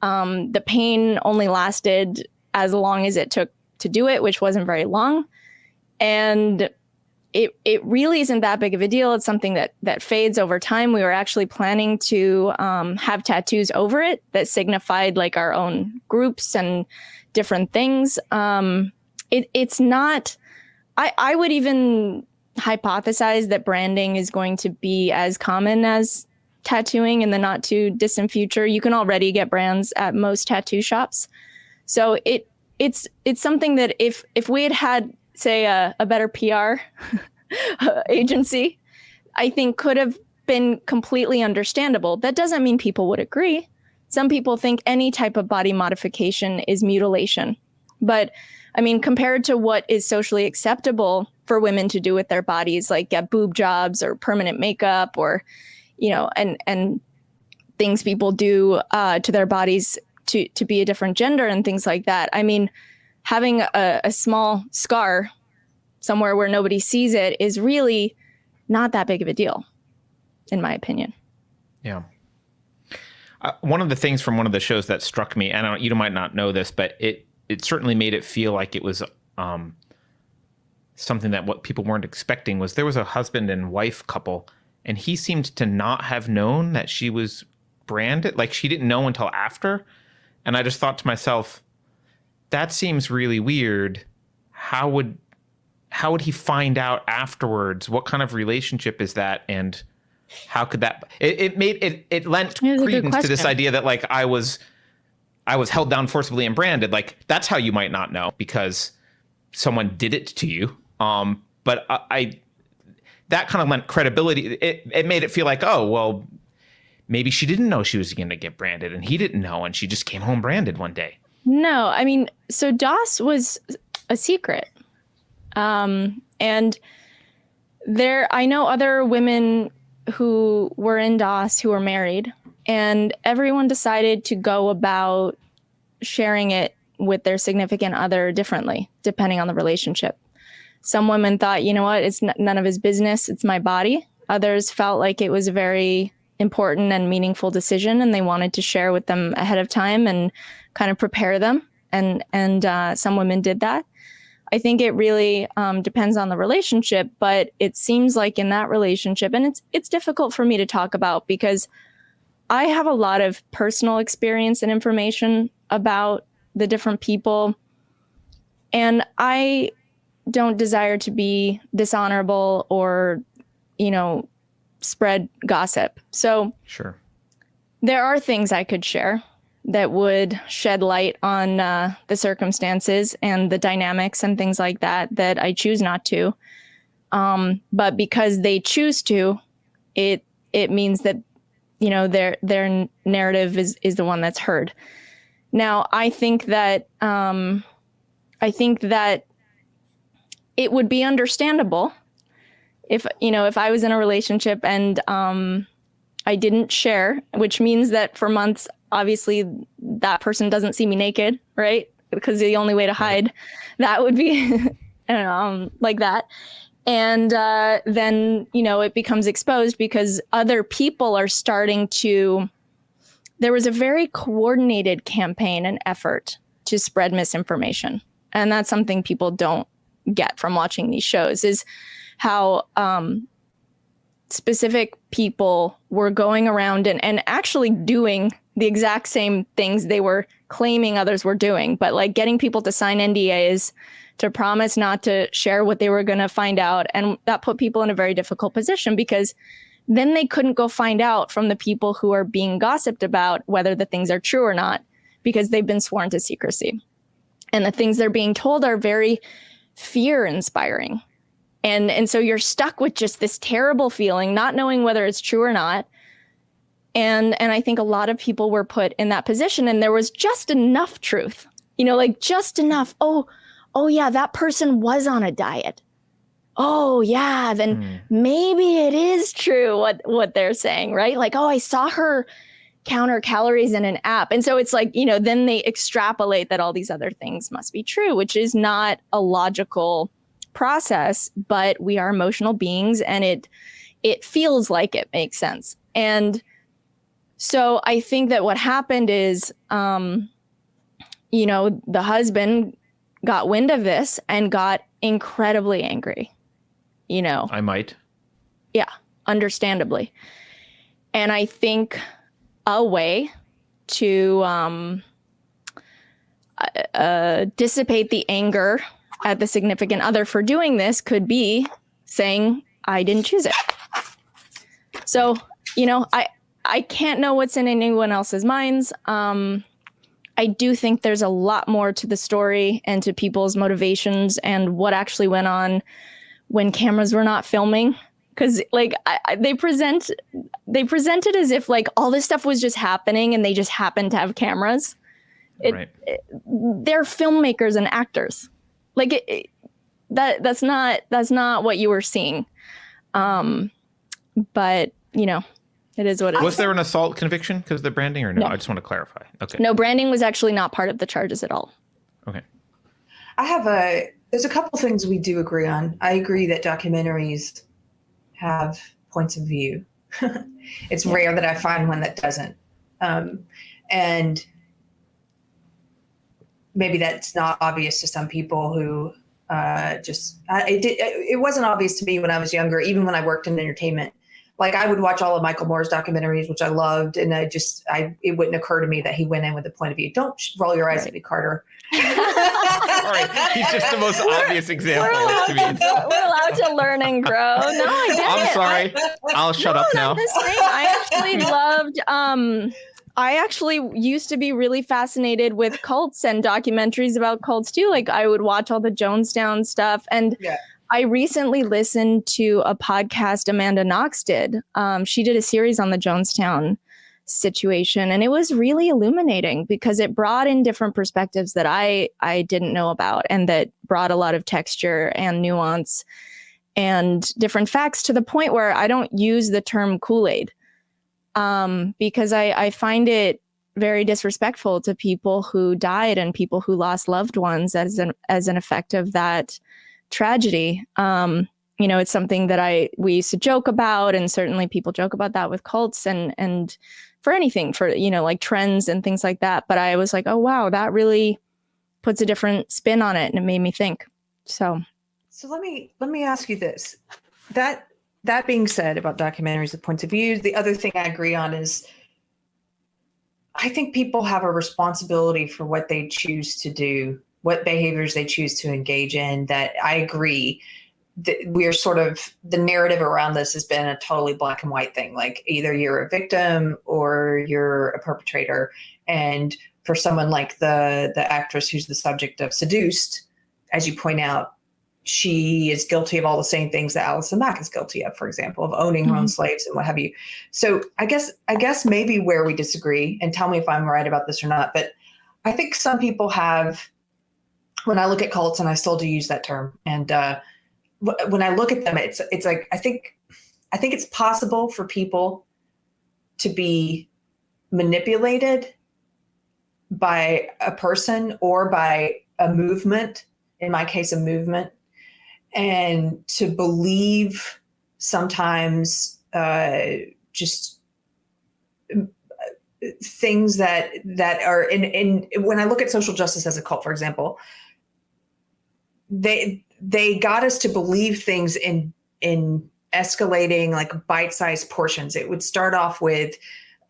The pain only lasted as long as it took to do it, which wasn't very long. And it really isn't that big of a deal. It's something that fades over time. We were actually planning to have tattoos over it that signified like our own groups and different things. It's not, I would even hypothesize that branding is going to be as common as tattooing in the not too distant future. You can already get brands at most tattoo shops. So it's something that if we had say a better PR agency, I think could have been completely understandable. That doesn't mean people would agree. Some people think any type of body modification is mutilation. But I mean, compared to what is socially acceptable for women to do with their bodies, like get boob jobs or permanent makeup or, and things people do to their bodies to be a different gender and things like that. I mean, having a small scar somewhere where nobody sees it is really not that big of a deal, in my opinion. Yeah. One of the things from one of the shows that struck me, and you might not know this, but it certainly made it feel like it was something that what people weren't expecting, was there was a husband and wife couple, and he seemed to not have known that she was branded. Like she didn't know until after. And I just thought to myself, that seems really weird. How would he find out afterwards? What kind of relationship is that? And how could that, it lent credence to this idea that like I was held down forcibly and branded. Like that's how you might not know because someone did it to you. But that kind of lent credibility. It made it feel like, oh, well, maybe she didn't know she was going to get branded and he didn't know. And she just came home branded one day. No, I mean, so DOS was a secret. And I know other women who were in DOS who were married, and everyone decided to go about sharing it with their significant other differently, depending on the relationship. Some women thought, you know what, it's none of his business, it's my body. Others felt like it was a very important and meaningful decision, and they wanted to share with them ahead of time and kind of prepare them. And some women did that. I think it really depends on the relationship, but it seems like in that relationship, and it's difficult for me to talk about because I have a lot of personal experience and information about the different people, and I don't desire to be dishonorable or, spread gossip. So sure, there are things I could share that would shed light on the circumstances and the dynamics and things like that I choose not to. But because they choose to, it means that, their narrative is the one that's heard. Now, I think that it would be understandable if I was in a relationship and I didn't share, which means that for months, obviously that person doesn't see me naked, right? Because the only way to hide that would be, I don't know, like that. And then, it becomes exposed because other people are starting to, there was a very coordinated campaign and effort to spread misinformation. And that's something people don't get from watching these shows, is how specific people were going around and actually doing the exact same things they were claiming others were doing, but like getting people to sign NDAs to promise not to share what they were going to find out. And that put people in a very difficult position, because then they couldn't go find out from the people who are being gossiped about whether the things are true or not, because they've been sworn to secrecy. And the things they're being told are very fear inspiring. And so you're stuck with just this terrible feeling, not knowing whether it's true or not. And I think a lot of people were put in that position, and there was just enough truth, like just enough. Oh yeah, that person was on a diet. Oh yeah, then maybe it is true what they're saying, right? Like, oh, I saw her count her calories in an app. And so it's like, then they extrapolate that all these other things must be true, which is not a logical process, but we are emotional beings, and it feels like it makes sense. And so I think that what happened is, the husband got wind of this and got incredibly angry, I might. Yeah, understandably. And I think a way to dissipate the anger at the significant other for doing this could be saying, I didn't choose it. So, I can't know what's in anyone else's minds. I do think there's a lot more to the story and to people's motivations and what actually went on when cameras were not filming. Because they present it as if like all this stuff was just happening and they just happened to have cameras. They're filmmakers and actors. That's not what you were seeing. But it is what it is. Was there an assault conviction because of the branding, or no? I just want to clarify. Okay. No, branding was actually not part of the charges at all. Okay. There's a couple things we do agree on. I agree that documentaries have points of view. It's rare that I find one that doesn't. And maybe that's not obvious to some people who it wasn't obvious to me when I was younger, even when I worked in entertainment. Like I would watch all of Michael Moore's documentaries, which I loved. And it wouldn't occur to me that he went in with a point of view. Don't roll your eyes at me, Carter. All right. He's just the most obvious example. We're allowed to learn and grow. No, I get it. I'm sorry. I'll shut up now. I actually used to be really fascinated with cults and documentaries about cults too. Like I would watch all the Jonestown stuff. And I recently listened to a podcast Amanda Knox did. She did a series on the Jonestown situation, and it was really illuminating because it brought in different perspectives that I didn't know about, and that brought a lot of texture and nuance and different facts, to the point where I don't use the term Kool-Aid because I find it very disrespectful to people who died and people who lost loved ones as an effect of that tragedy. It's something that we used to joke about, and certainly people joke about that with cults and for anything, for like trends and things like that. But I was like, oh wow, that really puts a different spin on it, and it made me think. So let me ask you this. That being said about documentaries, the points of view, the other thing I agree on is I think people have a responsibility for what they choose to do, what behaviors they choose to engage in. That I agree that we're sort of, the narrative around this has been a totally black and white thing. Like either you're a victim or you're a perpetrator. And for someone like the actress who's the subject of Seduced, as you point out, she is guilty of all the same things that Allison Mack is guilty of, for example, of owning her own slaves and what have you. So I guess maybe where we disagree, and tell me if I'm right about this or not, but I think some people have, when I look at cults, and I still do use that term, and when I look at them, it's like, I think it's possible for people to be manipulated by a person or by a movement, in my case, a movement, and to believe sometimes just things that are in when I look at social justice as a cult, for example, they got us to believe things in escalating, like bite-sized portions. It would start off with,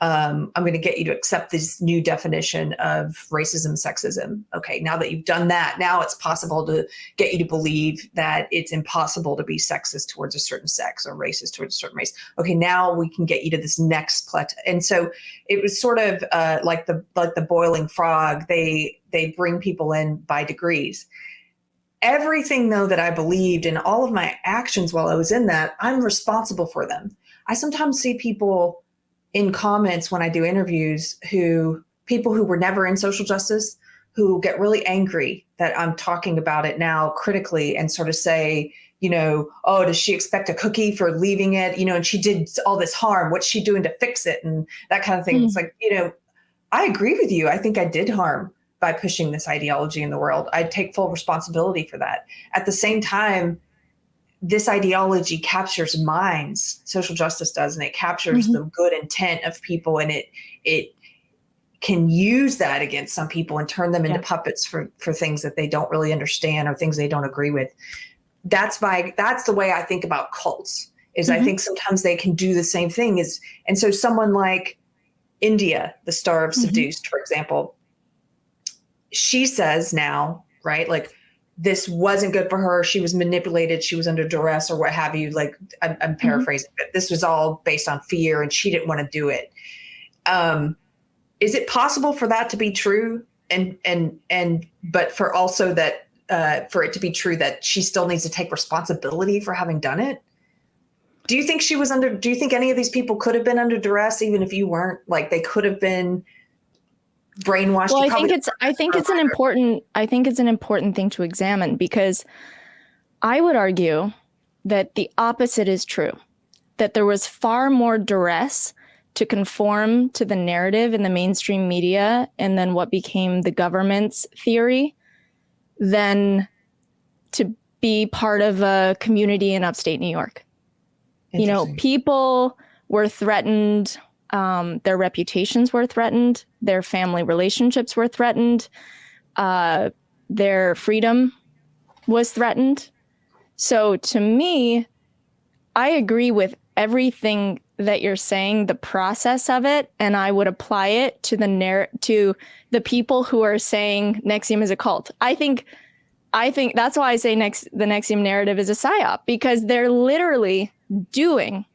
I'm going to get you to accept this new definition of racism, sexism. Okay, now that you've done that, now it's possible to get you to believe that it's impossible to be sexist towards a certain sex or racist towards a certain race. Okay, now we can get you to this next plateau. And so it was sort of like the boiling frog. They bring people in by degrees. Everything, though, that I believed and all of my actions while I was in that, I'm responsible for them. I sometimes see people in comments when I do interviews people who were never in social justice, who get really angry that I'm talking about it now critically and sort of say, oh, does she expect a cookie for leaving it? And she did all this harm. What's she doing to fix it? And that kind of thing. It's like, I agree with you. I think I did harm by pushing this ideology in the world. I take full responsibility for that. At the same time, this ideology captures minds, social justice does, and it captures the good intent of people, and it can use that against some people and turn them into puppets for things that they don't really understand or things they don't agree with. That's the way I think about cults, is I think sometimes they can do the same thing. And so someone like India, the star of Seduced, for example, she says now, right, like, this wasn't good for her. She was manipulated. She was under duress or what have you. Like, I'm paraphrasing, but this was all based on fear and she didn't want to do it. Is it possible for that to be true? But for also that, for it to be true that she still needs to take responsibility for having done it? Do you think do you think any of these people could have been under duress, even if you weren't? Like, they could have been brainwashed? Well, I think it's an important thing to examine, because I would argue that the opposite is true, that there was far more duress to conform to the narrative in the mainstream media and then what became the government's theory than to be part of a community in upstate New York. People were threatened. Their reputations were threatened. Their family relationships were threatened. Their freedom was threatened. So to me, I agree with everything that you're saying, the process of it, and I would apply it to the people who are saying NXIVM is a cult. I think that's why I say the NXIVM narrative is a psyop, because they're literally doing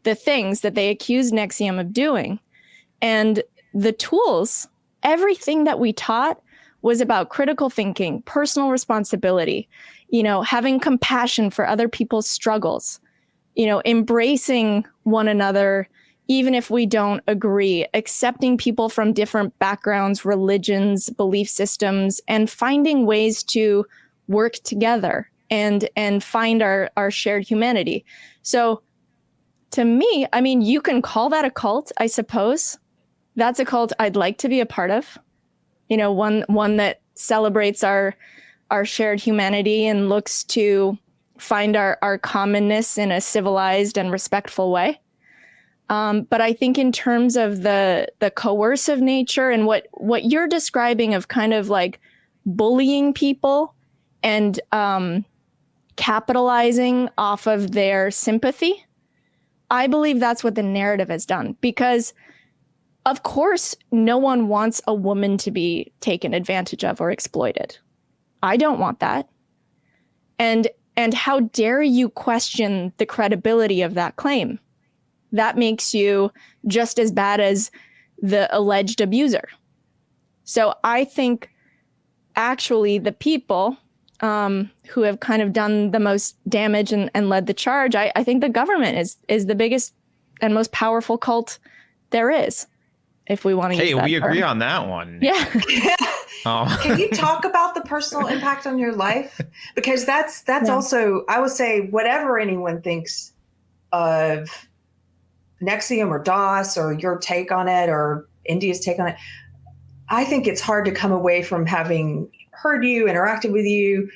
the things that they accused NXIVM of doing. And the tools, everything that we taught was about critical thinking, personal responsibility, having compassion for other people's struggles, embracing one another, even if we don't agree, accepting people from different backgrounds, religions, belief systems, and finding ways to work together and find our shared humanity. So to me, I mean, you can call that a cult, I suppose. That's a cult I'd like to be a part of. One that celebrates our shared humanity and looks to find our commonness in a civilized and respectful way. But I think in terms of the coercive nature and what you're describing of kind of like bullying people and capitalizing off of their sympathy, I believe that's what the narrative has done, because of course, no one wants a woman to be taken advantage of or exploited. I don't want that. And how dare you question the credibility of that claim? That makes you just as bad as the alleged abuser. So I think actually the people who have kind of done the most damage and led the charge, I think the government is the biggest and most powerful cult there is. if we want to use that we agree term. on that one. Yeah. Oh. Can you talk about the personal impact on your life? Because that's also, I would say, whatever anyone thinks of NXIVM or DOS or your take on it or India's take on it, I think it's hard to come away from having heard you, interacted with you,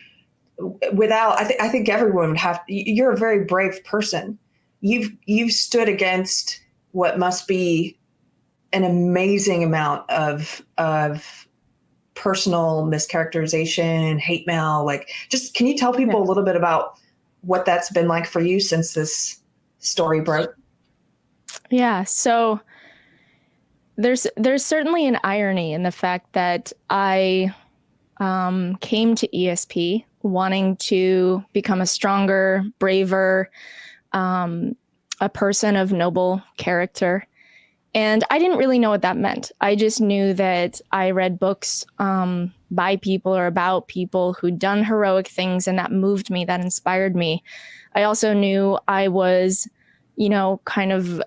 without. I think everyone would have. You're a very brave person. You've stood against what must be an amazing amount of personal mischaracterization, hate mail. Like, just can you tell people a little bit about what that's been like for you since this story broke? Yeah. So there's certainly an irony in the fact that I came to ESP wanting to become a stronger, braver, a person of noble character. And I didn't really know what that meant. I just knew that I read books by people or about people who'd done heroic things, and that moved me, that inspired me. I also knew I was, kind of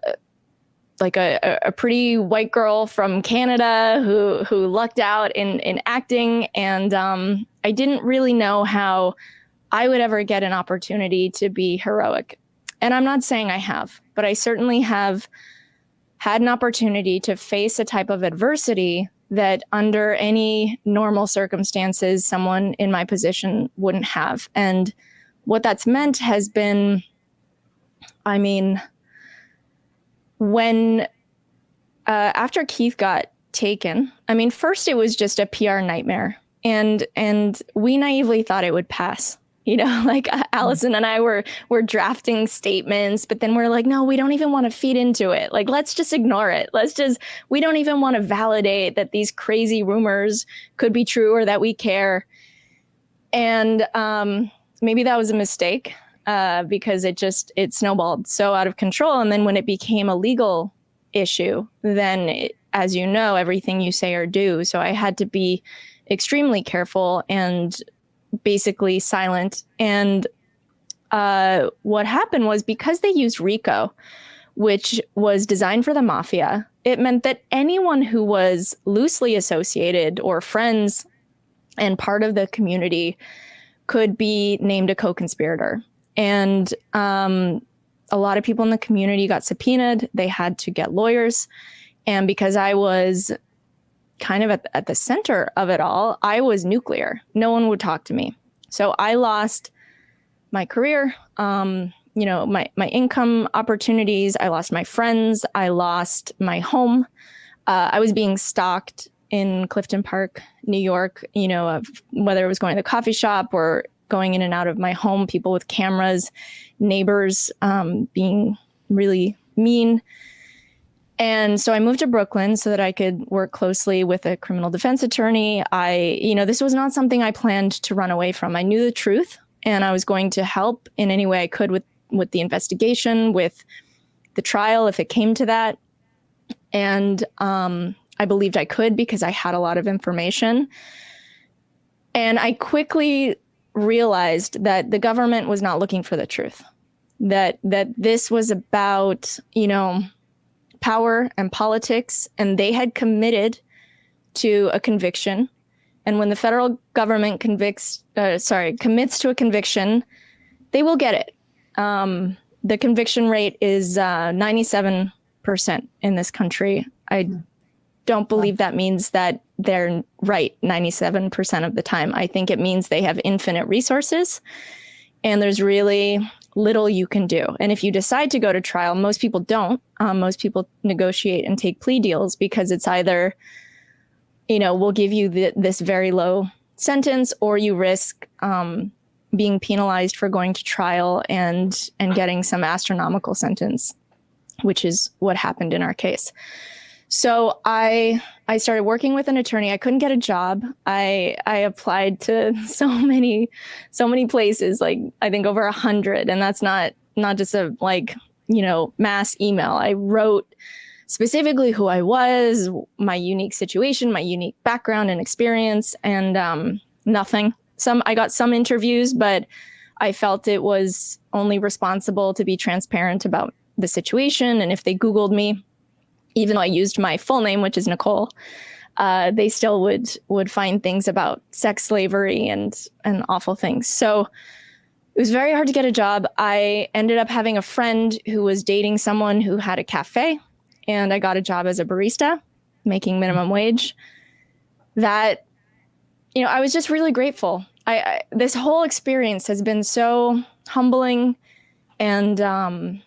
like a pretty white girl from Canada who lucked out in acting. And I didn't really know how I would ever get an opportunity to be heroic. And I'm not saying I have, but I certainly have had an opportunity to face a type of adversity that under any normal circumstances, someone in my position wouldn't have. And what that's meant has been, when after Keith got taken, first it was just a PR nightmare. And we naively thought it would pass. Like Allison and I were drafting statements, but then we're like, no, we don't even want to feed into it. Like, let's just ignore it. We don't even want to validate that these crazy rumors could be true or that we care. And maybe that was a mistake because it snowballed so out of control. And then when it became a legal issue, then as you know, everything you say or do. So I had to be extremely careful and basically silent. And what happened was, because they used RICO, which was designed for the mafia, it meant that anyone who was loosely associated or friends and part of the community could be named a co-conspirator. And a lot of people in the community got subpoenaed. They had to get lawyers. And because I was kind of at the center of it all, I was nuclear. No one would talk to me. So I lost my career, my income opportunities. I lost my friends. I lost my home. I was being stalked in Clifton Park, New York, whether it was going to the coffee shop or going in and out of my home, people with cameras, neighbors being really mean. And so I moved to Brooklyn so that I could work closely with a criminal defense attorney. This was not something I planned to run away from. I knew the truth, and I was going to help in any way I could with the investigation, with the trial, if it came to that. And I believed I could because I had a lot of information. And I quickly realized that the government was not looking for the truth, that this was about, power and politics, and they had committed to a conviction. And when the federal government commits to a conviction, they will get it. The conviction rate is 97% in this country. I don't believe that means that they're right 97% of the time. I think it means they have infinite resources, and there's really little you can do. And if you decide to go to trial, most people don't. Most people negotiate and take plea deals because it's either, we'll give you this very low sentence, or you risk being penalized for going to trial and getting some astronomical sentence, which is what happened in our case. So I started working with an attorney. I couldn't get a job. I applied to so many places, like I think over 100. And that's not just a mass email. I wrote specifically who I was, my unique situation, my unique background and experience, and nothing. I got some interviews, but I felt it was only responsible to be transparent about the situation. And if they Googled me, even though I used my full name, which is Nicole, they still would find things about sex slavery and awful things. So it was very hard to get a job. I ended up having a friend who was dating someone who had a cafe, and I got a job as a barista, making minimum wage. That, I was just really grateful. This whole experience has been so humbling, and I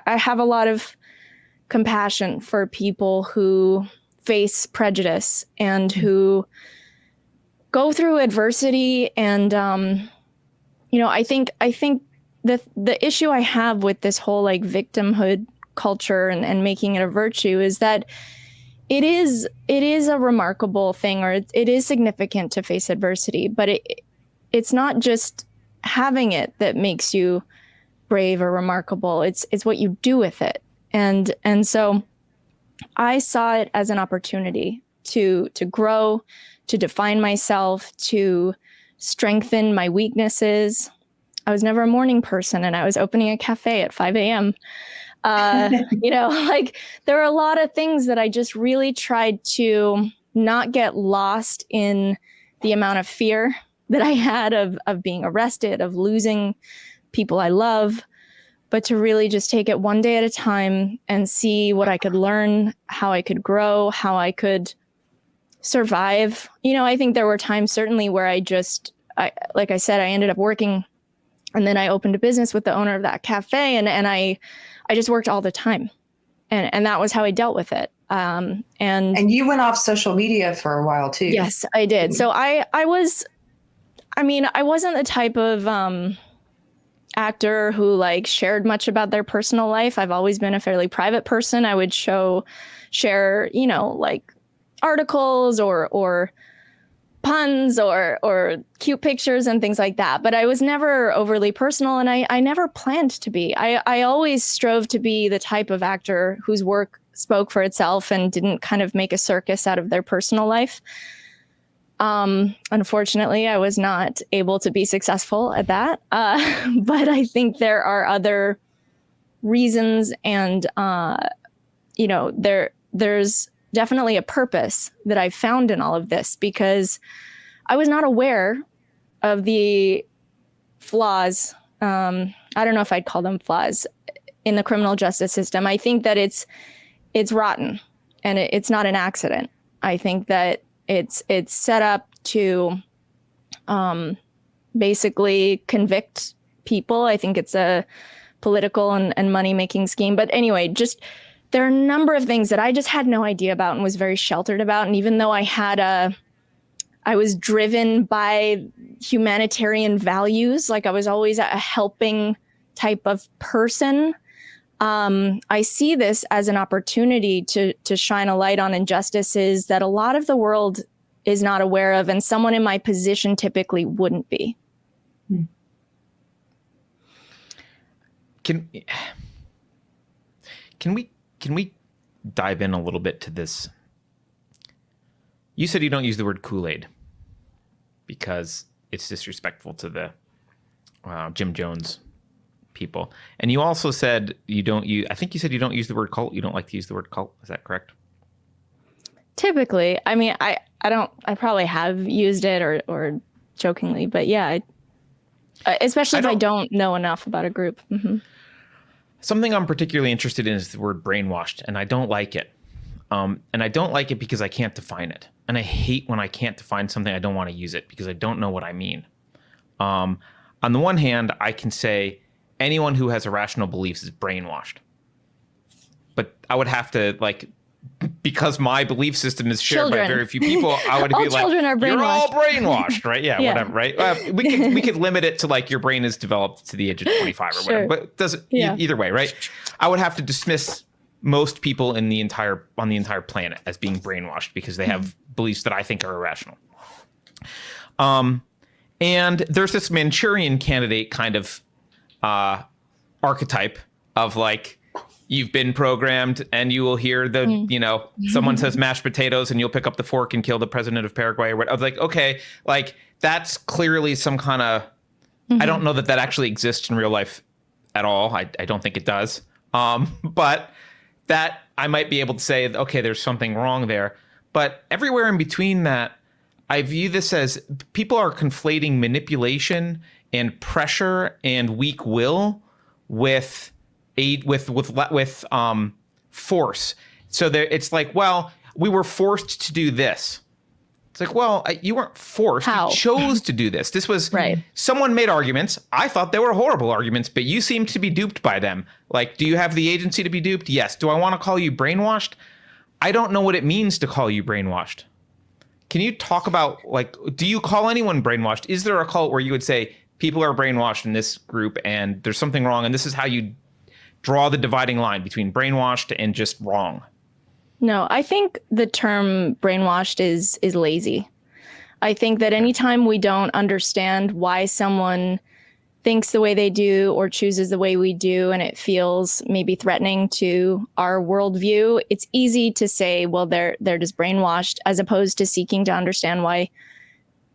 have a lot of compassion for people who face prejudice and who go through adversity. And I think the issue I have with this whole like victimhood culture and making it a virtue is that it is a remarkable thing, or it is significant to face adversity, but it's not just having it that makes you brave or remarkable. It's what you do with it. And so I saw it as an opportunity to grow, to define myself, to strengthen my weaknesses. I was never a morning person, and I was opening a cafe at 5 a.m. Like there were a lot of things that I just really tried to not get lost in the amount of fear that I had of being arrested, of losing people I love, but to really just take it one day at a time and see what I could learn, how I could grow, how I could survive. I think there were times certainly where like I said, I ended up working, and then I opened a business with the owner of that cafe, and I just worked all the time. And that was how I dealt with it. And you went off social media for a while too. Yes, I did. So I wasn't the type of actor who like shared much about their personal life. I've always been a fairly private person. I would share, like articles or puns or cute pictures and things like that. But I was never overly personal, and I never planned to be. I always strove to be the type of actor whose work spoke for itself and didn't kind of make a circus out of their personal life. Unfortunately, I was not able to be successful at that. But I think there are other reasons, and there's definitely a purpose that I found in all of this, because I was not aware of the flaws. I don't know if I'd call them flaws in the criminal justice system. I think that it's rotten, and it's not an accident. I think that it's set up to basically convict people. I think it's a political and money-making scheme. But anyway, there are a number of things that I just had no idea about and was very sheltered about. And even though I was driven by humanitarian values, like I was always a helping type of person, I see this as an opportunity to shine a light on injustices that a lot of the world is not aware of, and someone in my position typically wouldn't be. Can we dive in a little bit to this? You said you don't use the word Kool-Aid because it's disrespectful to the Jim Jones people. And you also said I think you said you don't use the word cult. You don't like to use the word cult. Is that correct? Typically. I mean, I probably have used it or jokingly, but yeah, especially if I don't know enough about a group. Mm-hmm. Something I'm particularly interested in is the word brainwashed, and I don't like it. And I don't like it because I can't define it. And I hate when I can't define something, I don't want to use it because I don't know what I mean. On the one hand, I can say anyone who has irrational beliefs is brainwashed. But I would have to, because my belief system is shared by very few people, I would be like, you're all brainwashed, right? Yeah, whatever, right? We could limit it to your brain is developed to the age of 25 or whatever, but it doesn't either way, right? I would have to dismiss most people on the entire planet as being brainwashed because they have beliefs that I think are irrational. And there's this Manchurian Candidate kind of archetype of you've been programmed, and you will hear someone says mashed potatoes and you'll pick up the fork and kill the president of Paraguay or what. I was like, okay, that's clearly some kind of, I don't know that actually exists in real life at all. I don't think it does. But that I might be able to say, okay, there's something wrong there. But everywhere in between that, I view this as people are conflating manipulation and pressure and weak will with force. So there, it's like, well, we were forced to do this. It's like, well, you weren't forced. How? You chose to do this. This was Right. Someone made arguments. I thought they were horrible arguments, but you seemed to be duped by them. Like, do you have the agency to be duped? Yes. Do I want to call you brainwashed? I don't know what it means to call you brainwashed. Can you talk about, like, do you call anyone brainwashed? Is there a cult where you would say people are brainwashed in this group and there's something wrong, and this is how you draw the dividing line between brainwashed and just wrong? No, I think the term brainwashed is lazy. I think that anytime we don't understand why someone thinks the way they do or chooses the way we do, and it feels maybe threatening to our worldview, it's easy to say, well, they're just brainwashed, as opposed to seeking to understand why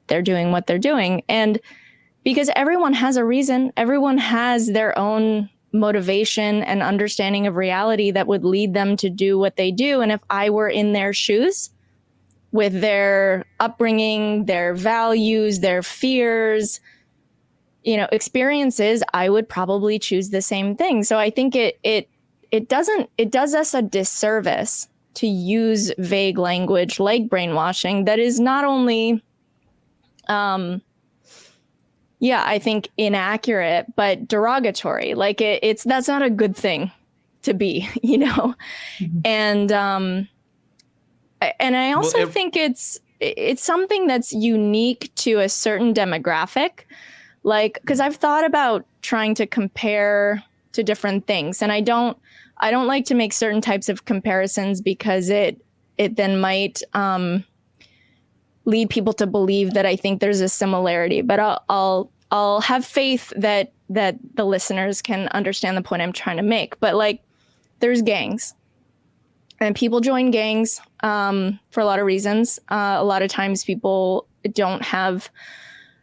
they're doing what they're doing. And because everyone has a reason, everyone has their own motivation and understanding of reality that would lead them to do what they do. And if I were in their shoes, with their upbringing, their values, their fears, experiences, I would probably choose the same thing. So I think it does us a disservice to use vague language like brainwashing that is not only I think inaccurate, but derogatory. Like that's not a good thing to be, Mm-hmm. And I also think it's something that's unique to a certain demographic. Like, because I've thought about trying to compare to different things, and I don't like to make certain types of comparisons because it then might lead people to believe that I think there's a similarity. But I'll have faith that the listeners can understand the point I'm trying to make. But like, there's gangs, and people join gangs for a lot of reasons. A lot of times people don't have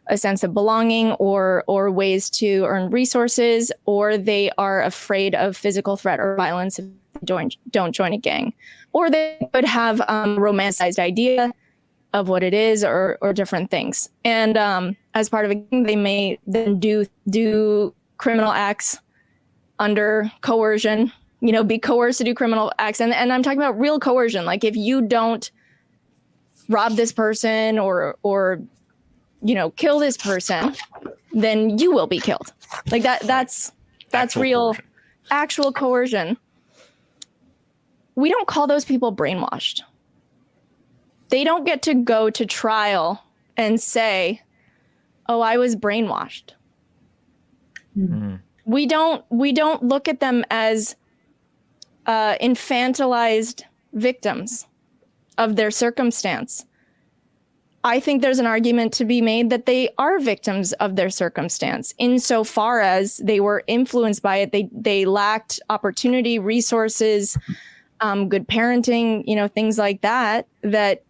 a sense of belonging or ways to earn resources, or they are afraid of physical threat or violence if they don't join a gang, or they could have a romanticized idea of what it is or different things. And as part of a gang, they may then do criminal acts under coercion, be coerced to do criminal acts. And I'm talking about real coercion. Like, if you don't rob this person or kill this person, then you will be killed. Like that's actual real coercion. Actual coercion. We don't call those people brainwashed. They don't get to go to trial and say, oh, I was brainwashed. Mm-hmm. We don't look at them as infantilized victims of their circumstance. I think there's an argument to be made that they are victims of their circumstance, insofar as they were influenced by it. They lacked opportunity, resources, good parenting, things like that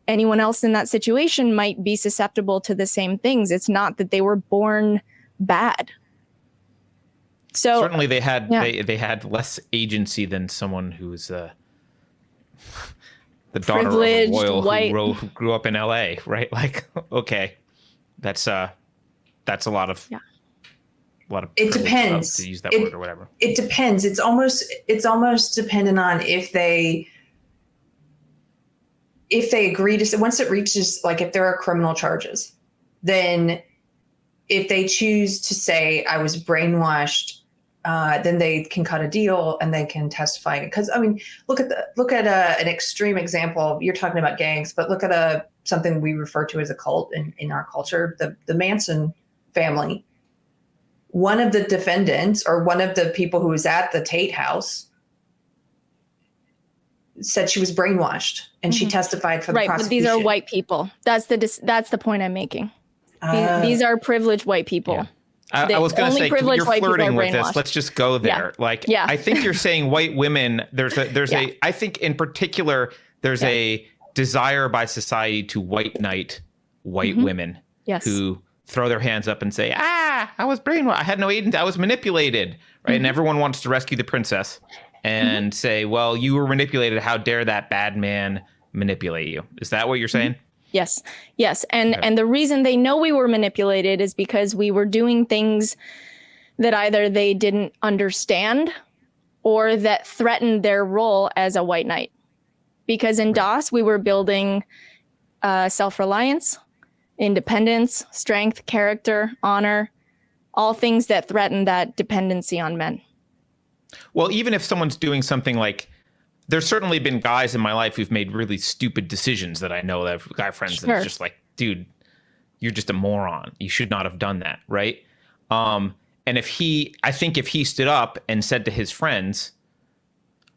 anyone else in that situation might be susceptible to the same things. It's not that they were born bad. So certainly they had less agency than someone who's the daughter of a royal who grew up in LA, right? Like, okay, that's a lot of it depends to use that word or whatever. It depends. It's almost dependent on if they agree to, once it reaches, like, if there are criminal charges, then if they choose to say I was brainwashed, then they can cut a deal and they can testify. Because I mean, look at an extreme example. You're talking about gangs, but look at something we refer to as a cult in our culture, the Manson family. One of the defendants, or one of the people who was at the Tate house, said she was brainwashed, and she testified for the prosecution. Right, but these are white people. That's the point I'm making. These are privileged white people. Yeah. I was going to say, you're flirting with this. Let's just go there. Yeah. I think you're saying white women. I think in particular, there's a desire by society to white knight white women who throw their hands up and say, I was brainwashed. I had no agency. I was manipulated. Right. And everyone wants to rescue the princess. and say, well, you were manipulated. How dare that bad man manipulate you? Is that what you're saying? Yes. And the reason they know we were manipulated is because we were doing things that either they didn't understand or that threatened their role as a white knight. Because in DOS, we were building self-reliance, independence, strength, character, honor, all things that threaten that dependency on men. Well, even if someone's doing something like, there's certainly been guys in my life who've made really stupid decisions that I know that have guy friends that it's just like, dude, you're just a moron. You should not have done that, right? And I think if he stood up and said to his friends,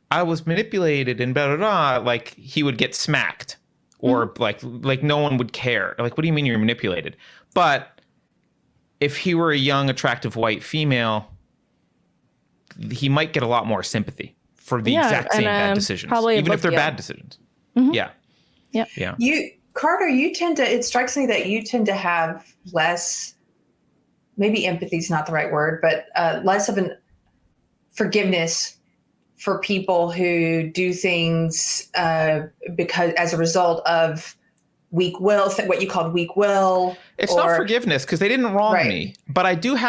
I was manipulated and blah, blah, blah, like he would get smacked or like no one would care. Like, what do you mean you're manipulated? But if he were a young, attractive white female, he might get a lot more sympathy for the exact same bad decisions, even if they're bad decisions. Yeah. Carter, it strikes me that you tend to have less, maybe empathy is not the right word, but less of an forgiveness for people who do things because as a result of weak will, what you called weak will. It's not forgiveness because they didn't wrong me, but I think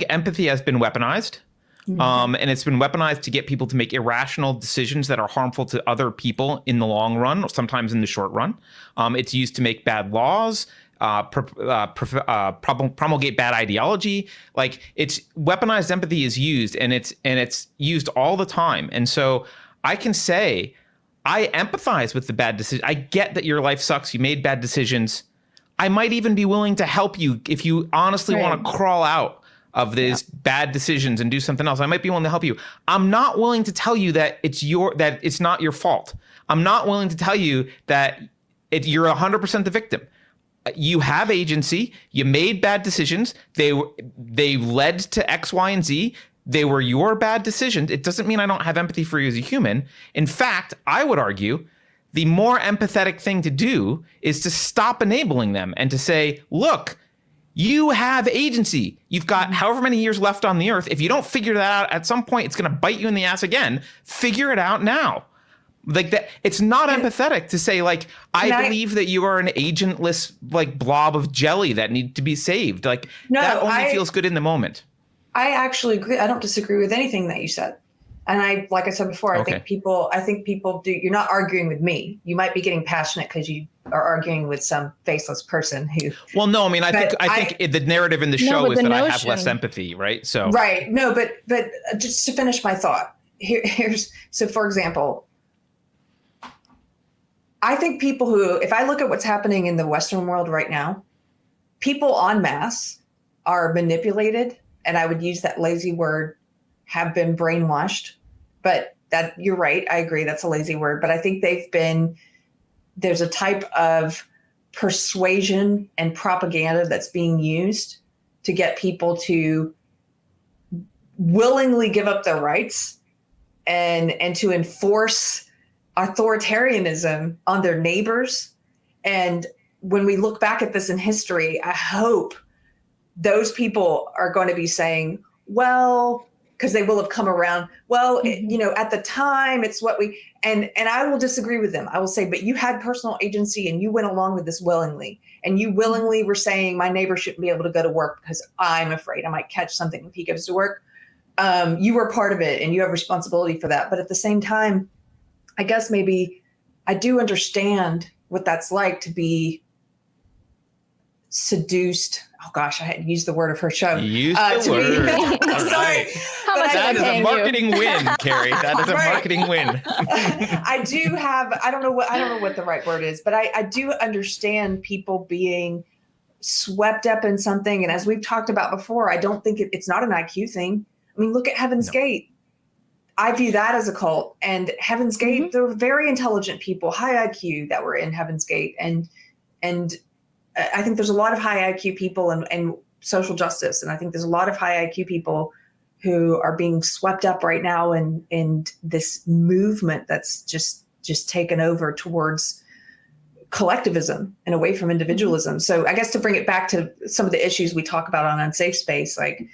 empathy has been weaponized. And it's been weaponized to get people to make irrational decisions that are harmful to other people in the long run, or sometimes in the short run. It's used to make bad laws, promulgate bad ideology. Like, it's weaponized empathy is used, and it's used all the time. And so I can say I empathize with the bad decision. I get that your life sucks. You made bad decisions. I might even be willing to help you if you honestly want to crawl out of these bad decisions and do something else. I might be willing to help you. I'm not willing to tell you that it's not your fault. I'm not willing to tell you that you're 100% the victim. You have agency. You made bad decisions. They led to X, Y, and Z. They were your bad decisions. It doesn't mean I don't have empathy for you as a human. In fact, I would argue the more empathetic thing to do is to stop enabling them and to say, look, you have agency. You've got however many years left on the earth. If you don't figure that out, at some point, it's going to bite you in the ass again. Figure it out now. Like that, it's not empathetic to say, like, I believe that you are an agentless, like, blob of jelly that needs to be saved. Like, that only feels good in the moment. I actually agree. I don't disagree with anything that you said. And like I said before, I think people do. You're not arguing with me. You might be getting passionate because you are arguing with some faceless person who. Well, no, I mean, I think the narrative in the show is that I have less empathy, right? So right, no, but just to finish my thought, so for example, I think people who, if I look at what's happening in the Western world right now, people en masse are manipulated, and I would use that lazy word, have been brainwashed. But that, you're right, I agree, that's a lazy word. But I think there's a type of persuasion and propaganda that's being used to get people to willingly give up their rights and to enforce authoritarianism on their neighbors. And when we look back at this in history, I hope those people are going to be saying, well, because they will have come around, well, at the time, it's what and I will disagree with them. I will say, but you had personal agency and you went along with this willingly. And you willingly were saying, my neighbor shouldn't be able to go to work because I'm afraid I might catch something if he goes to work. You were part of it and you have responsibility for that. But at the same time, I guess maybe I do understand what that's like to be seduced. Oh gosh, I had used the word of her show. Use the word. Sorry. That is a marketing win, Keri. That is a marketing win. I don't know what the right word is, but I do understand people being swept up in something. And as we've talked about before, I don't think it's not an IQ thing. I mean, look at Heaven's Gate. I view that as a cult. And Heaven's Gate, there were very intelligent people, high IQ, that were in Heaven's Gate. And I think there's a lot of high IQ people in social justice. And I think there's a lot of high IQ people who are being swept up right now in this movement that's just taken over towards collectivism and away from individualism. So I guess to bring it back to some of the issues we talk about on Unsafe Space, like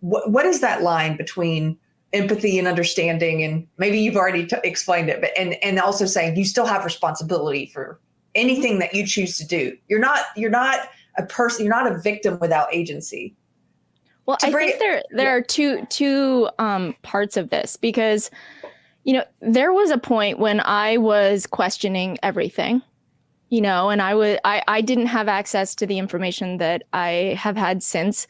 what is that line between empathy and understanding? And maybe you've already explained it, but and also saying you still have responsibility for anything that you choose to do. You're not a person. You're not a victim without agency. Well, I think there are two parts of this, because, there was a point when I was questioning everything, and I didn't have access to the information that I have had since,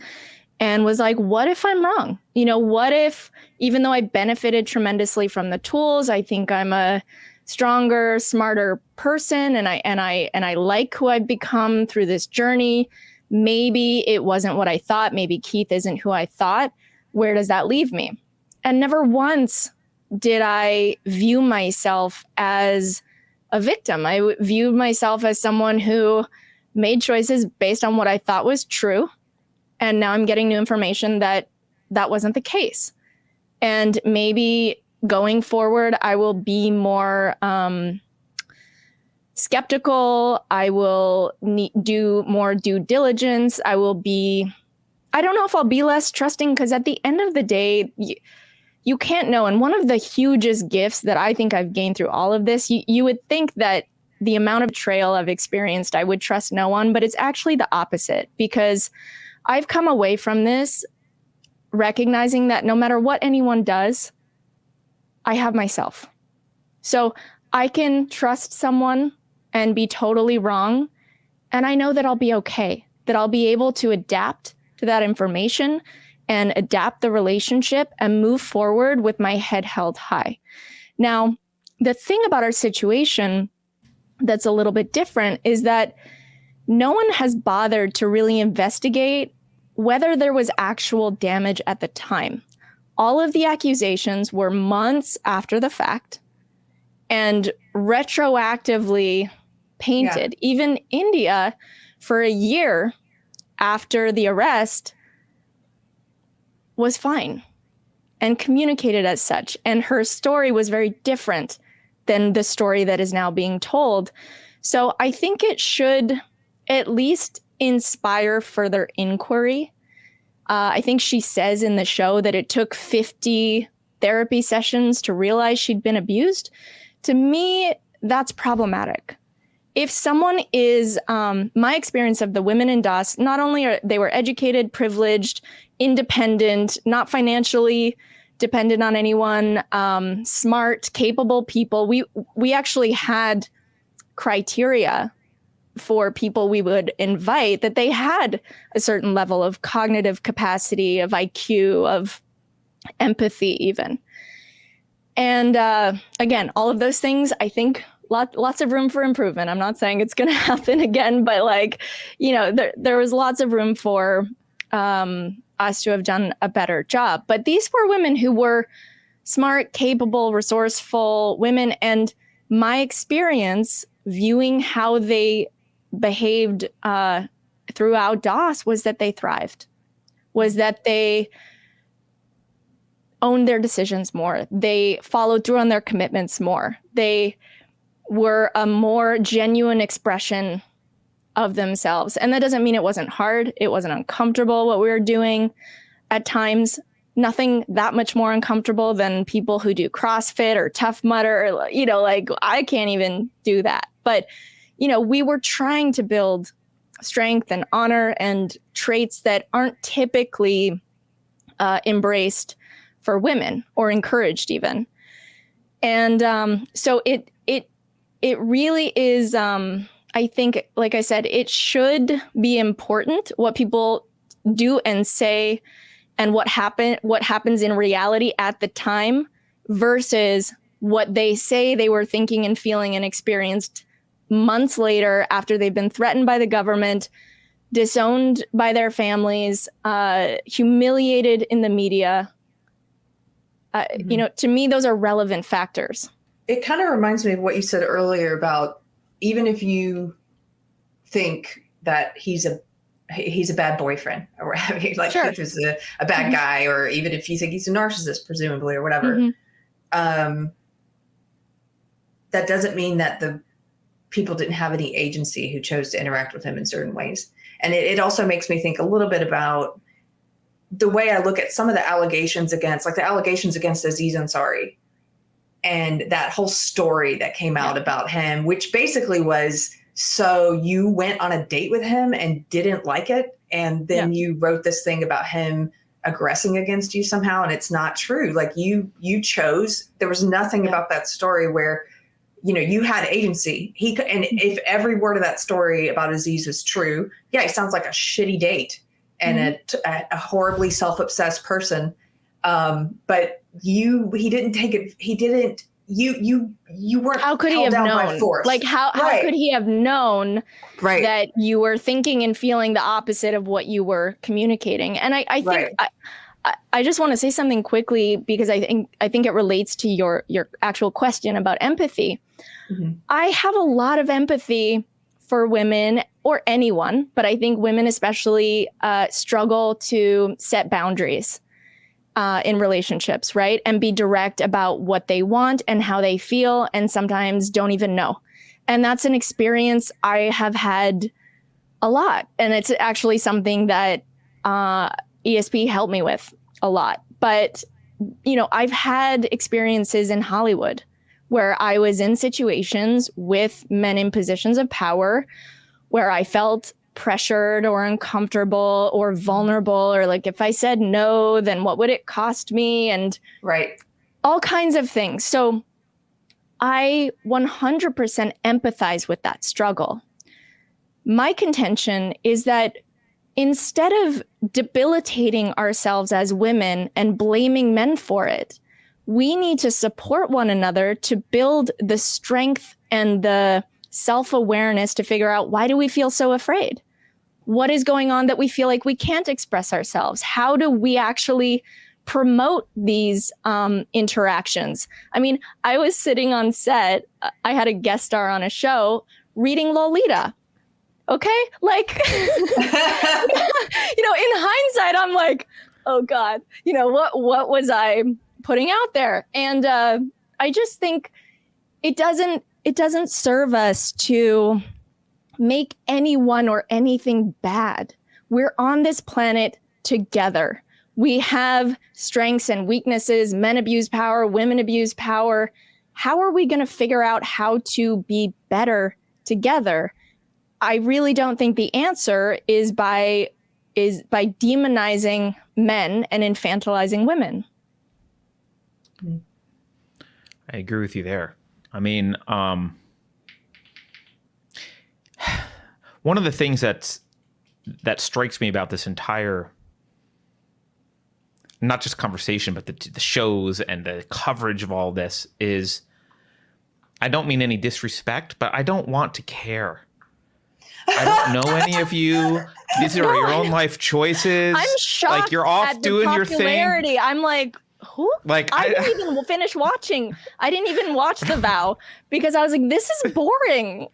and was like, what if I'm wrong? What if, even though I benefited tremendously from the tools, I think I'm a stronger, smarter person, and I like who I've become through this journey. Maybe it wasn't what I thought. Maybe Keith isn't who I thought. Where does that leave me? And never once did I view myself as a victim. I viewed myself as someone who made choices based on what I thought was true. And now I'm getting new information that wasn't the case. And maybe going forward, I will be more skeptical. I will do more due diligence. I don't know if I'll be less trusting, because at the end of the day, you can't know. And one of the hugest gifts that I think I've gained through all of this, you would think that the amount of betrayal I've experienced, I would trust no one, but it's actually the opposite, because I've come away from this recognizing that no matter what anyone does, I have myself. So I can trust someone and be totally wrong. And I know that I'll be okay, that I'll be able to adapt to that information and adapt the relationship and move forward with my head held high. Now, the thing about our situation that's a little bit different is that no one has bothered to really investigate whether there was actual damage at the time. All of the accusations were months after the fact and retroactively painted. Yeah. Even India, for a year after the arrest, was fine and communicated as such. And her story was very different than the story that is now being told. So I think it should at least inspire further inquiry. I think she says in the show that it took 50 therapy sessions to realize she'd been abused. To me, that's problematic. If someone is, my experience of the women in DOS, not only are they were educated, privileged, independent, not financially dependent on anyone, smart, capable people. We actually had criteria for people we would invite, that they had a certain level of cognitive capacity, of IQ, of empathy even. And again, all of those things, I think lots of room for improvement. I'm not saying it's going to happen again, but there was lots of room for us to have done a better job. But these were women who were smart, capable, resourceful women. And my experience viewing how they behaved throughout DOS was that they thrived, was that they owned their decisions more. They followed through on their commitments more. They were a more genuine expression of themselves. And that doesn't mean it wasn't hard. It wasn't uncomfortable what we were doing at times. Nothing that much more uncomfortable than people who do CrossFit or Tough Mudder, or, I can't even do that. But, we were trying to build strength and honor and traits that aren't typically embraced for women or encouraged even. And so it really is, I think, like I said, it should be important what people do and say and what happens in reality at the time versus what they say they were thinking and feeling and experienced months later after they've been threatened by the government, disowned by their families, humiliated in the media. To me, those are relevant factors. It kind of reminds me of what you said earlier about even if you think that he's a bad boyfriend or whatever, like sure. Keith is a bad guy, or even if you think he's a narcissist, presumably, or whatever, that doesn't mean that the people didn't have any agency who chose to interact with him in certain ways. And it also makes me think a little bit about the way I look at some of the allegations against Aziz Ansari and that whole story that came out about him, which basically was, so you went on a date with him and didn't like it, and then you wrote this thing about him aggressing against you somehow, and it's not true. Like you chose. There was nothing about that story where, you know, you had agency. And if every word of that story about Aziz is true, he sounds like a shitty date and a horribly self-obsessed person. But he didn't take it. He didn't. You weren't. How could he have known? By force. Like how could he have known that you were thinking and feeling the opposite of what you were communicating? And I think I just want to say something quickly, because I think it relates to your actual question about empathy. Mm-hmm. I have a lot of empathy for women, or anyone, but I think women especially struggle to set boundaries in relationships, right? And be direct about what they want and how they feel, and sometimes don't even know. And that's an experience I have had a lot. And it's actually something that ESP helped me with a lot. But, you know, I've had experiences in Hollywood where I was in situations with men in positions of power where I felt pressured or uncomfortable or vulnerable, or like, if I said no, then what would it cost me? And all kinds of things. So I 100% empathize with that struggle. My contention is that instead of debilitating ourselves as women and blaming men for it, we need to support one another to build the strength and the self-awareness to figure out, why do we feel so afraid? What is going on that we feel like we can't express ourselves? How do we actually promote these interactions? I mean, I was sitting on set, I had a guest star on a show reading Lolita. Okay? Like, you know, in hindsight, I'm like, oh God, you know, what was I putting out there? And I just think it doesn't serve us to make anyone or anything bad. We're on this planet together. We have strengths and weaknesses. Men abuse power, women abuse power. How are we going to figure out how to be better together? I really don't think the answer is by demonizing men and infantilizing women. I agree with you there. I mean, one of the things that strikes me about this entire, not just conversation, but the shows and the coverage of all this is, I don't mean any disrespect, but I don't want to care. I don't know any of you. These are your own life choices. I'm shocked. Like, you're off at doing the your thing. I'm like, who? Like, I didn't even finish watching. I didn't even watch The Vow because I was like, this is boring.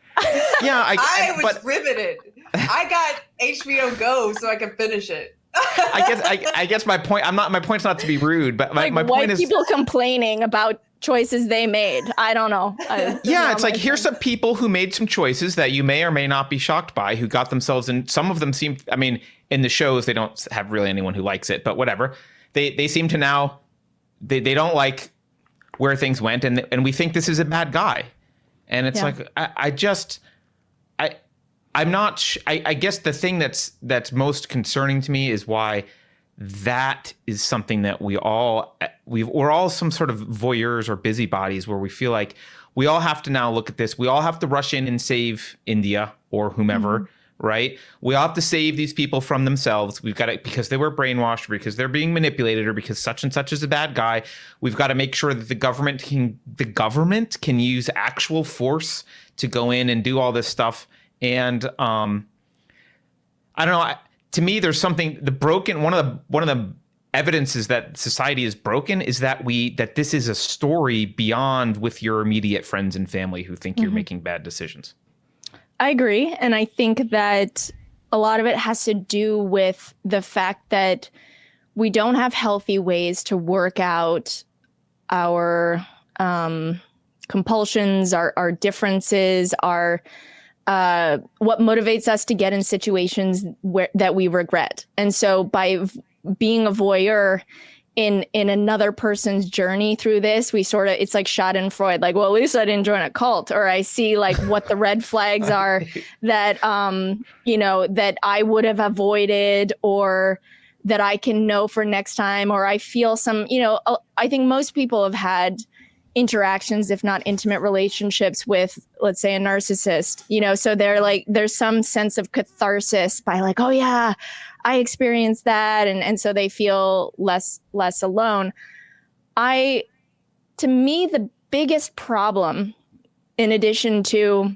Yeah, I was riveted. I got HBO Go so I could finish it. I guess my point's not to be rude, but my point point is, people complaining about choices they made. I don't know. It's like, here's some people who made some choices that you may or may not be shocked by, who got themselves in. Some of them seem, I mean, in the shows, they don't have really anyone who likes it, but whatever. They seem to now, they don't like where things went, and we think this is a bad guy. And it's like, I'm not, I guess the thing that's most concerning to me is why that is something that we're all some sort of voyeurs or busybodies, where we feel like we all have to now look at this. We all have to rush in and save India or whomever, right? We all have to save these people from themselves. We've got to, because they were brainwashed, or because they're being manipulated, or because such and such is a bad guy. We've got to make sure that the government can use actual force to go in and do all this stuff. And I don't know. To me, there's something, one of the evidences that society is broken is that this is a story beyond with your immediate friends and family who think you're making bad decisions. I agree. And I think that a lot of it has to do with the fact that we don't have healthy ways to work out our compulsions, our differences, what motivates us to get in situations that we regret. And so by being a voyeur in another person's journey through this. We sort of, it's like Schadenfreude, like, well, at least I didn't join a cult, or I see like what the red flags are that, that I would have avoided, or that I can know for next time, or I feel some, I think most people have had interactions, if not intimate relationships with, let's say, a narcissist, so they're like, there's some sense of catharsis by like, oh yeah, I experienced that. And so they feel less alone. To me, the biggest problem, in addition to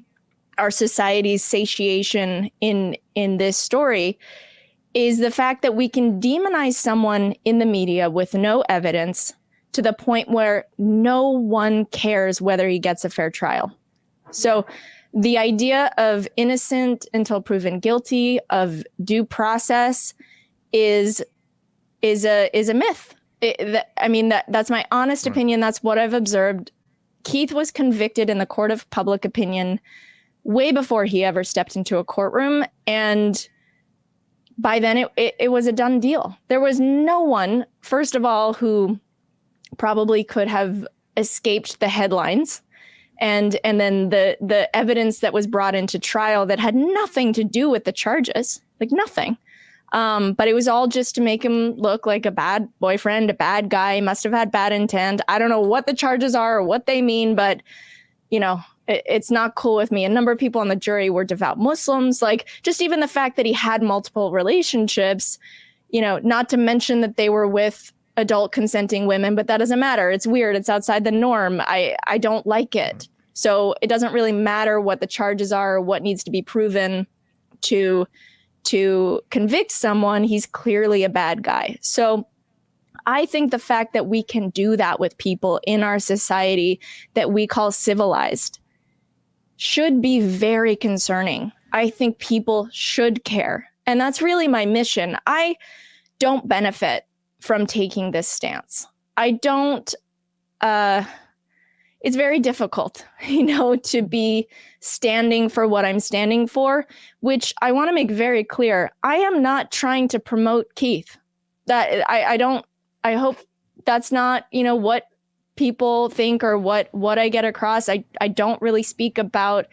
our society's satiation in this story, is the fact that we can demonize someone in the media with no evidence to the point where no one cares whether he gets a fair trial. So the idea of innocent until proven guilty, of due process, is a myth. That's my honest opinion. That's what I've observed. Keith was convicted in the court of public opinion way before he ever stepped into a courtroom, and by then it was a done deal. There was no one, first of all, who probably could have escaped the headlines. And then the evidence that was brought into trial that had nothing to do with the charges, like nothing. But it was all just to make him look like a bad boyfriend, a bad guy, must have had bad intent. I don't know what the charges are or what they mean, but, it's not cool with me. A number of people on the jury were devout Muslims. Like, just even the fact that he had multiple relationships, not to mention that they were with adult consenting women, but that doesn't matter. It's weird. It's outside the norm. I don't like it. So it doesn't really matter what the charges are or what needs to be proven to convict someone. He's clearly a bad guy. So I think the fact that we can do that with people in our society that we call civilized should be very concerning. I think people should care. And that's really my mission. I don't benefit from taking this stance. I don't, it's very difficult, to be standing for what I'm standing for, which I want to make very clear. I am not trying to promote Keith. That I hope that's not, what people think or what I get across. I don't really speak about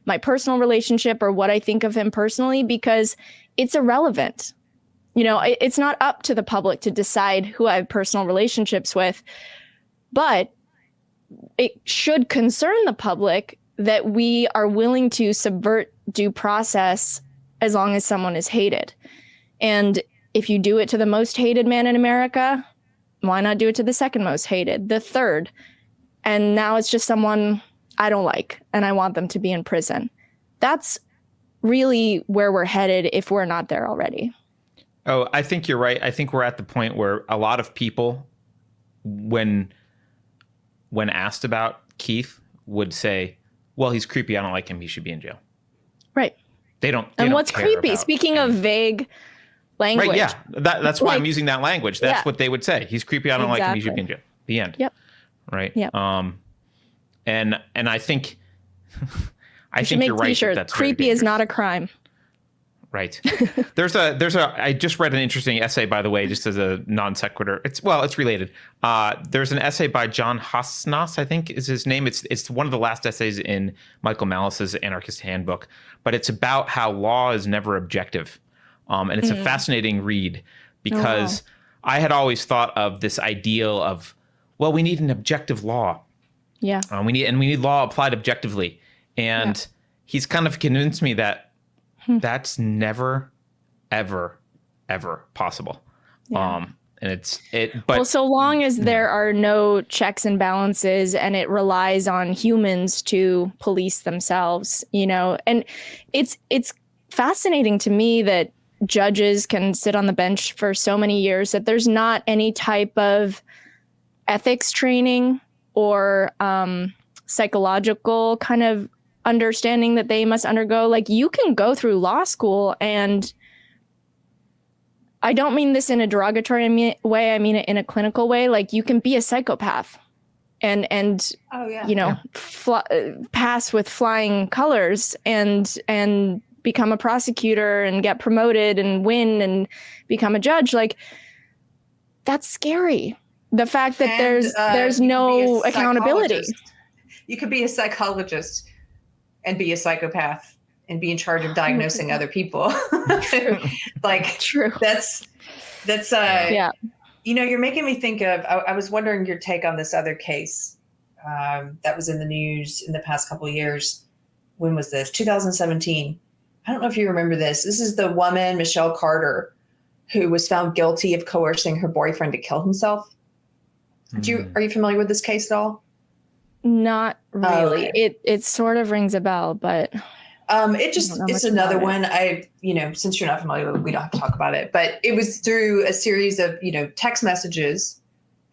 my personal relationship or what I think of him personally, because it's irrelevant. It's not up to the public to decide who I have personal relationships with, but it should concern the public that we are willing to subvert due process as long as someone is hated. And if you do it to the most hated man in America, why not do it to the second most hated, the third? And now it's just someone I don't like, and I want them to be in prison. That's really where we're headed if we're not there already. Oh, I think you're right. I think we're at the point where a lot of people, when asked about Keith, would say, well, he's creepy. I don't like him. He should be in jail. Right. They don't. And what's creepy? Speaking of vague language. Right. Yeah. That's why I'm using that language. That's what they would say. He's creepy. I don't like him. He should be in jail. The end. Yep. Right. Yep. And I think you're right. That's creepy is not a crime. Right. I just read an interesting essay, by the way, just as a non sequitur. It's related. There's an essay by John Hassnas, I think is his name. It's one of the last essays in Michael Malice's Anarchist Handbook, but it's about how law is never objective. And it's a fascinating read because I had always thought of this ideal of, well, we need an objective law. Yeah. We need law applied objectively. And he's kind of convinced me that that's never, ever, ever possible. Yeah. But so long as there are no checks and balances and it relies on humans to police themselves, and it's fascinating to me that judges can sit on the bench for so many years, that there's not any type of ethics training or psychological kind of understanding that they must undergo. Like, you can go through law school, and I don't mean this in a derogatory way. I mean it in a clinical way. Like, you can be a psychopath and pass with flying colors and become a prosecutor and get promoted and win and become a judge. Like, that's scary. The fact that And, there's you could be no a accountability. psychologist. You could be a psychologist and be a psychopath and be in charge of diagnosing other people. Like, True. that's Yeah. you know, you're making me think of, I was wondering your take on this other case that was in the news in the past couple of years. When was this? 2017. I don't know if you remember this. This is the woman, Michelle Carter, who was found guilty of coercing her boyfriend to kill himself. Are you familiar with this case at all? Not really. Okay. It sort of rings a bell, but it's another one. Since you're not familiar with it, we don't have to talk about it. But it was through a series of, text messages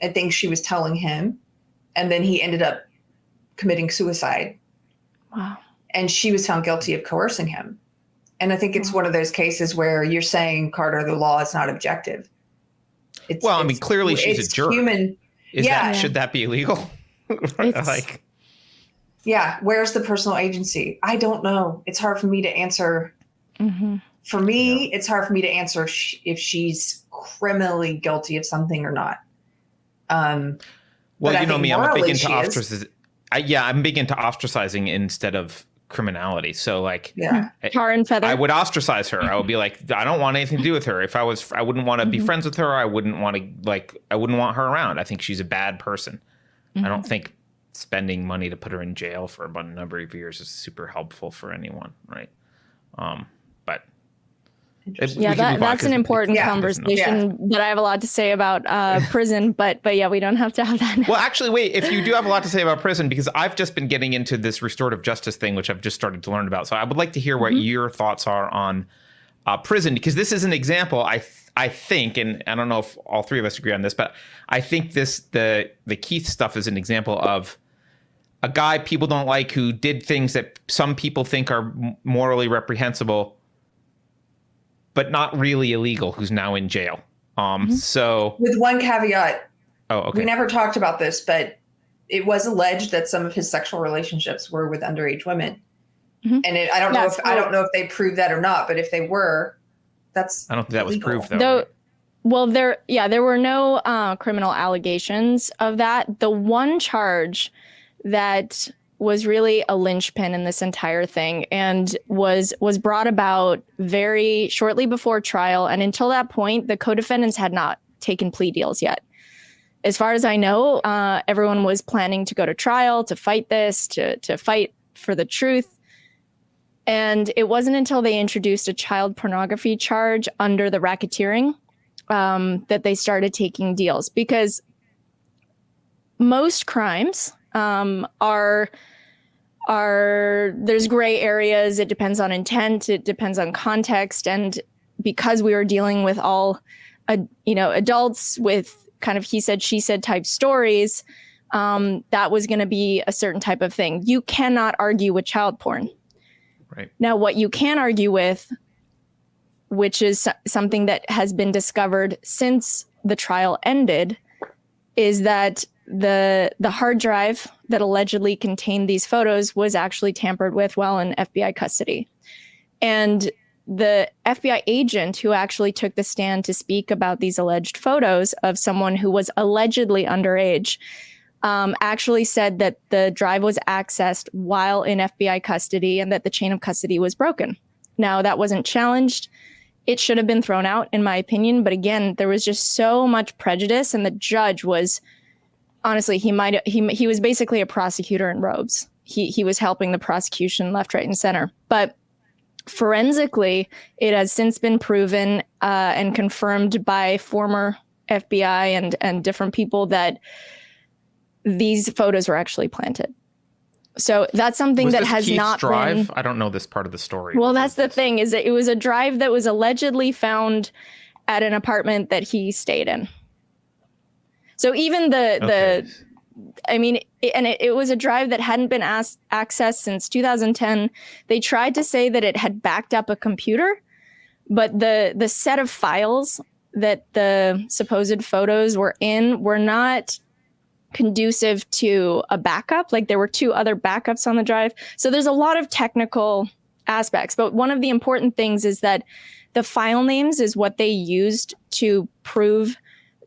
and things she was telling him. And then he ended up committing suicide. Wow. And she was found guilty of coercing him. And I think it's one of those cases where you're saying, Carter, the law is not objective. Clearly she's a jerk. Human. Should that be illegal? Where's the personal agency? I don't know. It's hard for me to answer. Mm-hmm. For me, it's hard for me to answer if she's criminally guilty of something or not. Well, you know me, I'm big into ostracizing. I'm big into ostracizing instead of criminality. So tar and feather. I would ostracize her. I would be like, I don't want anything to do with her. If I wouldn't want to be friends with her. I wouldn't want her around. I think she's a bad person. I don't think spending money to put her in jail for a number of years is super helpful for anyone, right? But that's an important conversation that I have a lot to say about prison. But we don't have to have that now. Well, actually, wait. If you do have a lot to say about prison, because I've just been getting into this restorative justice thing, which I've just started to learn about. So I would like to hear what your thoughts are on prison, because this is an example. I think, and I don't know if all three of us agree on this, but I think the Keith stuff is an example of a guy people don't like who did things that some people think are morally reprehensible, but not really illegal, who's now in jail. So with one caveat. Oh, okay. We never talked about this, but it was alleged that some of his sexual relationships were with underage women. Mm-hmm. And I don't know if they proved that or not, but if they were, I don't think that was proved though. Right? Well, there were no criminal allegations of that. The one charge that was really a linchpin in this entire thing and was brought about very shortly before trial. And until that point, the co-defendants had not taken plea deals yet. As far as I know, everyone was planning to go to trial, to fight this, to fight for the truth. And it wasn't until they introduced a child pornography charge under the racketeering that they started taking deals, because most crimes are there's gray areas. It depends on intent. It depends on context. And because we were dealing with all, adults with kind of he said, she said type stories, that was going to be a certain type of thing. You cannot argue with child porn. Right. Now, what you can argue with, which is something that has been discovered since the trial ended, is that the hard drive that allegedly contained these photos was actually tampered with while in FBI custody. And the FBI agent who actually took the stand to speak about these alleged photos of someone who was allegedly underage actually said that the drive was accessed while in FBI custody and that the chain of custody was broken. Now, that wasn't challenged. It should have been thrown out, in my opinion. But again, there was just so much prejudice, and the judge was, honestly, he was basically a prosecutor in robes. He was helping the prosecution left, right, and center. But forensically, it has since been proven and confirmed by former FBI and different people that these photos were actually planted. So that's something that has not been. I don't know this part of the story. Well, that's the thing, is that it was a drive that was allegedly found at an apartment that he stayed in. So even it was a drive that hadn't been accessed since 2010. They tried to say that it had backed up a computer, but the set of files that the supposed photos were in were not conducive to a backup. Like, there were two other backups on the drive. So there's a lot of technical aspects. But one of the important things is that the file names is what they used to prove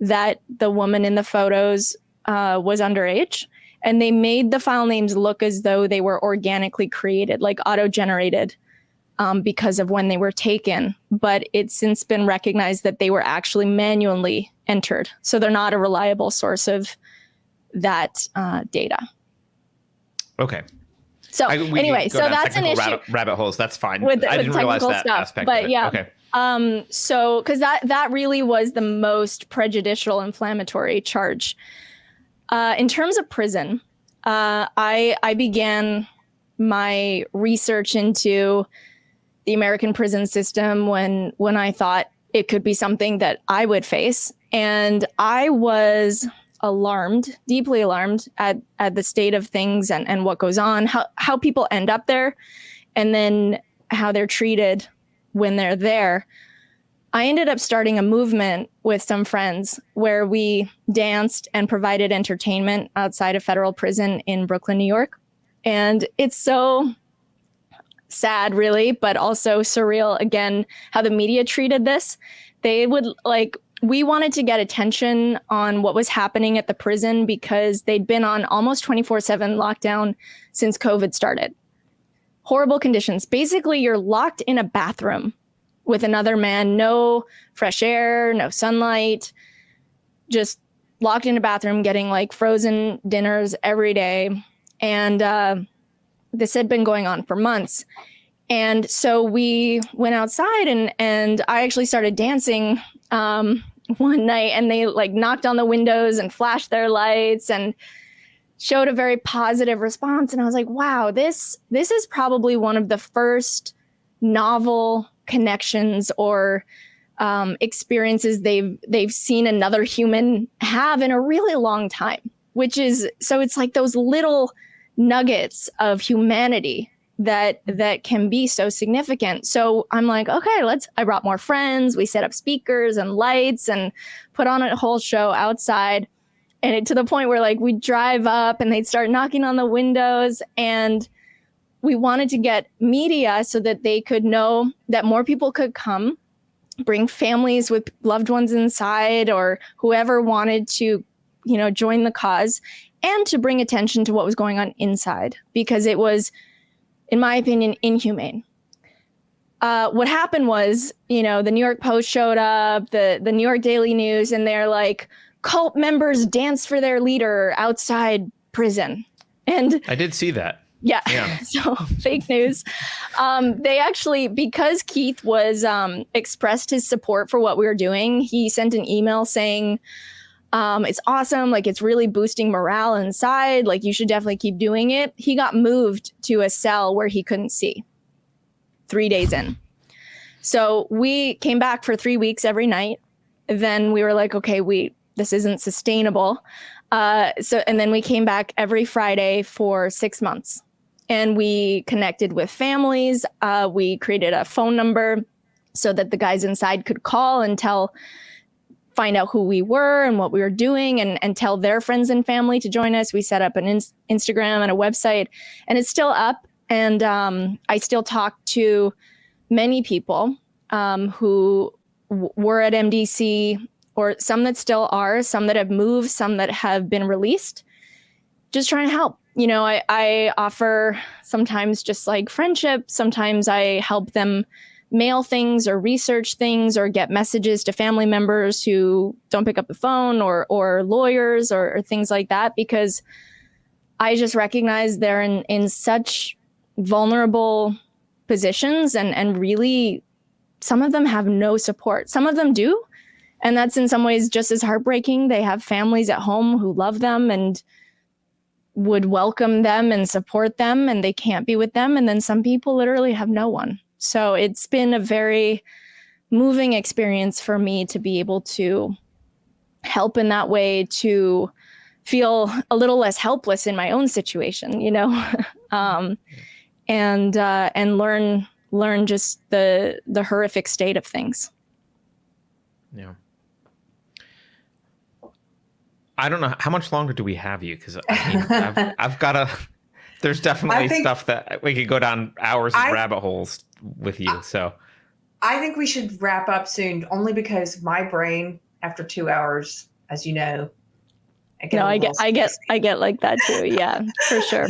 that the woman in the photos was underage. And they made the file names look as though they were organically created, like auto-generated, because of when they were taken. But it's since been recognized that they were actually manually entered. So they're not a reliable source of that data. Okay. So anyway, so that's an issue. Rabbit holes. That's fine. With I didn't realize that stuff, aspect but of it. yeah. Okay. So because that really was the most prejudicial, inflammatory charge. In terms of prison, I began my research into the American prison system when I thought it could be something that I would face, and I was alarmed, deeply alarmed at the state of things and what goes on, how people end up there, and then how they're treated when they're there. I ended up starting a movement with some friends where we danced and provided entertainment outside of federal prison in Brooklyn, New York. And it's so sad, really, but also surreal, again, how the media treated this. They would we wanted to get attention on what was happening at the prison because they'd been on almost 24/7 lockdown since COVID started. Horrible conditions. Basically, you're locked in a bathroom with another man, no fresh air, no sunlight, just locked in a bathroom, getting frozen dinners every day. And this had been going on for months. And so we went outside and I actually started dancing one night, and they knocked on the windows and flashed their lights and showed a very positive response. And I was like, wow, this is probably one of the first novel connections or experiences they've seen another human have in a really long time, so it's like those little nuggets of humanity that can be so significant. So I'm like, okay, I brought more friends. We set up speakers and lights and put on a whole show outside. And to the point where we'd drive up and they'd start knocking on the windows, and we wanted to get media so that they could know that more people could come, bring families with loved ones inside or whoever wanted to, join the cause, and to bring attention to what was going on inside, because it was, in my opinion, inhumane. What happened was, the New York Post showed up, the New York Daily News, and they're like, cult members dance for their leader outside prison. And I did see that. Yeah. So fake news. They actually, because Keith was expressed his support for what we were doing, he sent an email saying, it's awesome. It's really boosting morale inside. You should definitely keep doing it. He got moved to a cell where he couldn't see 3 days in. So we came back for 3 weeks every night. Then we were like, okay, this isn't sustainable. And then we came back every Friday for 6 months. And we connected with families. We created a phone number so that the guys inside could call and find out who we were and what we were doing, and tell their friends and family to join us. We set up an Instagram and a website, and it's still up. And I still talk to many people who were at MDC, or some that still are, some that have moved, some that have been released, just trying to help. I offer sometimes just friendship. Sometimes I help them mail things or research things or get messages to family members who don't pick up the phone, or lawyers or things like that, because I just recognize they're in such vulnerable positions, and really some of them have no support. Some of them do. And that's in some ways just as heartbreaking. They have families at home who love them and would welcome them and support them, and they can't be with them. And then some people literally have no one. So it's been a very moving experience for me to be able to help in that way, to feel a little less helpless in my own situation, and learn just the horrific state of things. Yeah. I don't know, how much longer do we have you? Because I've got there's definitely stuff that we could go down hours of rabbit holes with you. So I think we should wrap up soon, only because my brain after 2 hours, as you know. I get like that too. Yeah, for sure.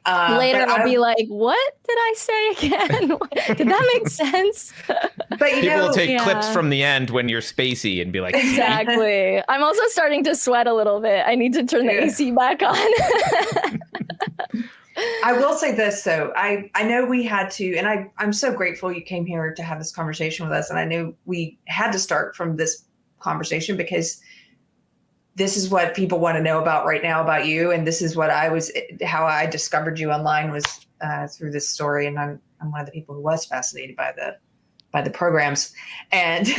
Later, I'll be like, "What did I say again? Did that make sense?" But people will take clips from the end when you're spacey and be like, "Exactly." I'm also starting to sweat a little bit. I need to turn the AC back on. I will say this, though. I know we had to, and I'm so grateful you came here to have this conversation with us. And I know we had to start from this conversation because this is what people want to know about right now about you. And this is what how I discovered you online was through this story. And I'm one of the people who was fascinated by the programs. And,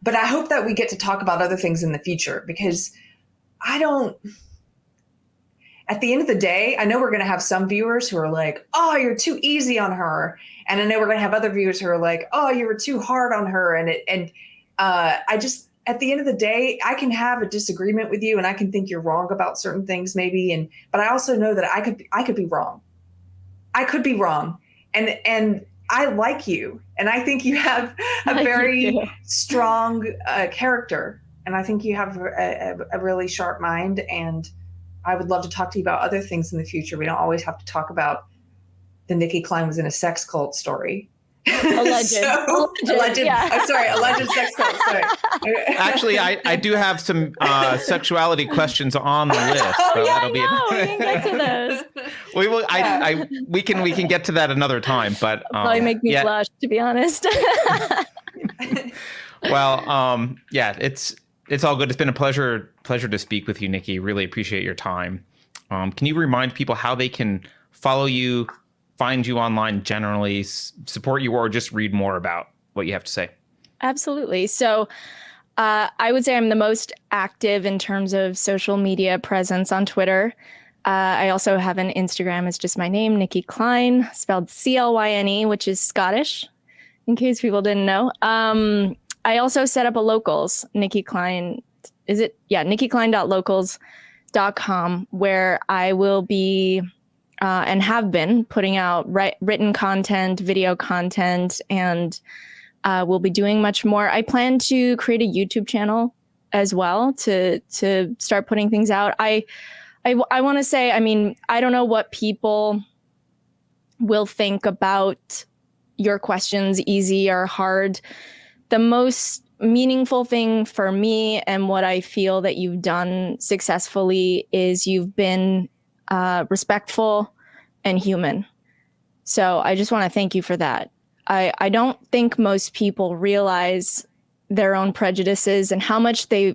but I hope that we get to talk about other things in the future, because at the end of the day, I know we're going to have some viewers who are like, "Oh, you're too easy on her." And I know we're going to have other viewers who are like, "Oh, you were too hard on her." At the end of the day, I can have a disagreement with you and I can think you're wrong about certain things maybe. But I also know that I could be wrong. I could be wrong. And I like you. And I think you have a very strong character. And I think you have a really sharp mind. And I would love to talk to you about other things in the future. We don't always have to talk about the Nicki Clyne was in a sex cult story. Alleged. Yeah. I'm sorry, alleged sex cult. Sorry. Actually, I do have some sexuality questions on the list. We can get to those. We will. Yeah. We can get to that another time. But probably make me blush, to be honest. Well, it's all good. It's been a pleasure to speak with you, Nicki. Really appreciate your time. Can you remind people how they can follow you, find you online generally, support you, or just read more about what you have to say? Absolutely. So I would say I'm the most active in terms of social media presence on Twitter. I also have an Instagram. It's just my name, Nicki Clyne, spelled Clyne, which is Scottish, in case people didn't know. I also set up a locals, Nicki Clyne. Is it? Yeah, nikkiclyne.locals.com, where I will be and have been putting out written content, video content, and we'll be doing much more. I plan to create a YouTube channel as well to start putting things out. I want to say, I mean, I don't know what people will think about your questions, easy or hard. The most meaningful thing for me and what I feel that you've done successfully is you've been respectful and human. So I just want to thank you for that. I don't think most people realize their own prejudices and how much they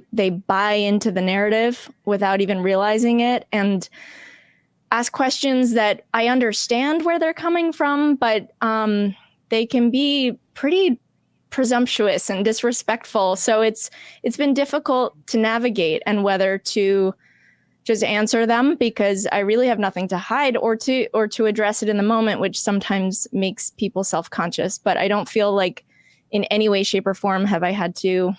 buy into the narrative without even realizing it, and ask questions that I understand where they're coming from, but they can be pretty presumptuous and disrespectful. So it's been difficult to navigate and whether to just answer them because I really have nothing to hide, or to address it in the moment, which sometimes makes people self-conscious. But I don't feel like in any way, shape, or form have I had to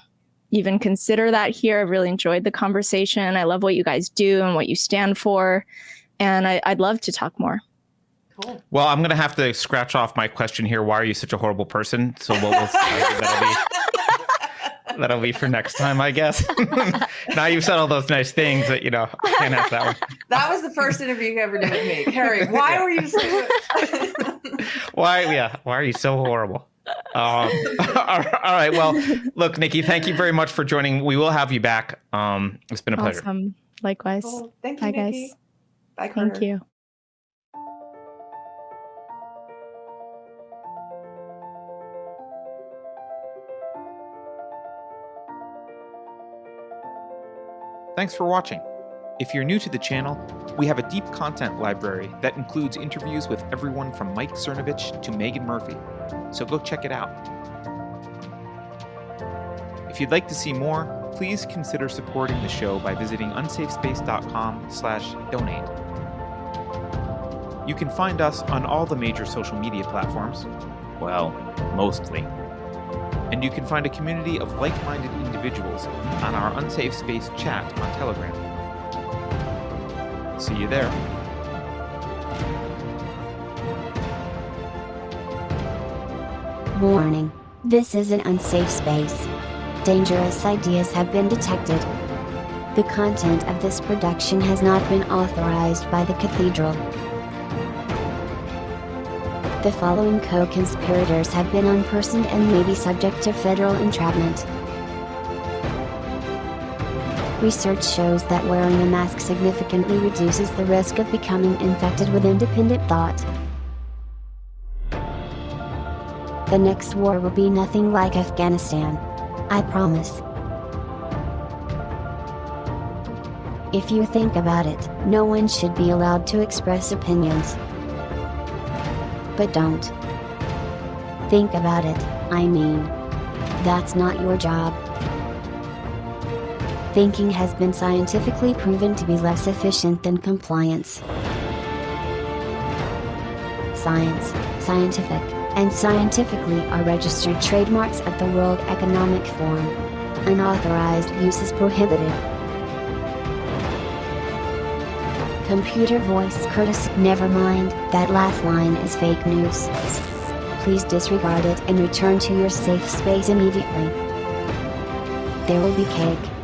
even consider that here. I've really enjoyed the conversation. I love what you guys do and what you stand for. And I'd love to talk more. Cool. Well, I'm going to have to scratch off my question here. Why are you such a horrible person? So that'll be for next time, I guess. Now you've said all those nice things that, I can't have that one. That was the first interview you ever did with me. Keri, why were you so... Why are you so horrible? All right. Well, look, Nicki, thank you very much for joining. We will have you back. It's been a pleasure. Awesome. Likewise. Cool. Thank you, Bye, Nicki. guys. Bye, Carter. Thank you. Thanks for watching. If you're new to the channel, we have a deep content library that includes interviews with everyone from Mike Cernovich to Megan Murphy, so go check it out. If you'd like to see more, please consider supporting the show by visiting unsafespace.com/donate. You can find us on all the major social media platforms. Well, mostly. And you can find a community of like-minded individuals on our Unsafe Space chat on Telegram. See you there. Warning. This is an unsafe space. Dangerous ideas have been detected. The content of this production has not been authorized by the Cathedral. The following co-conspirators have been unpersoned and may be subject to federal entrapment. Research shows that wearing a mask significantly reduces the risk of becoming infected with independent thought. The next war will be nothing like Afghanistan. I promise. If you think about it, no one should be allowed to express opinions. But don't. Think about it, I mean. That's not your job. Thinking has been scientifically proven to be less efficient than compliance. Science, scientific, and scientifically are registered trademarks of the World Economic Forum. Unauthorized use is prohibited. Computer voice courtesy. Never mind, that last line is fake news. Please disregard it and return to your safe space immediately. There will be cake.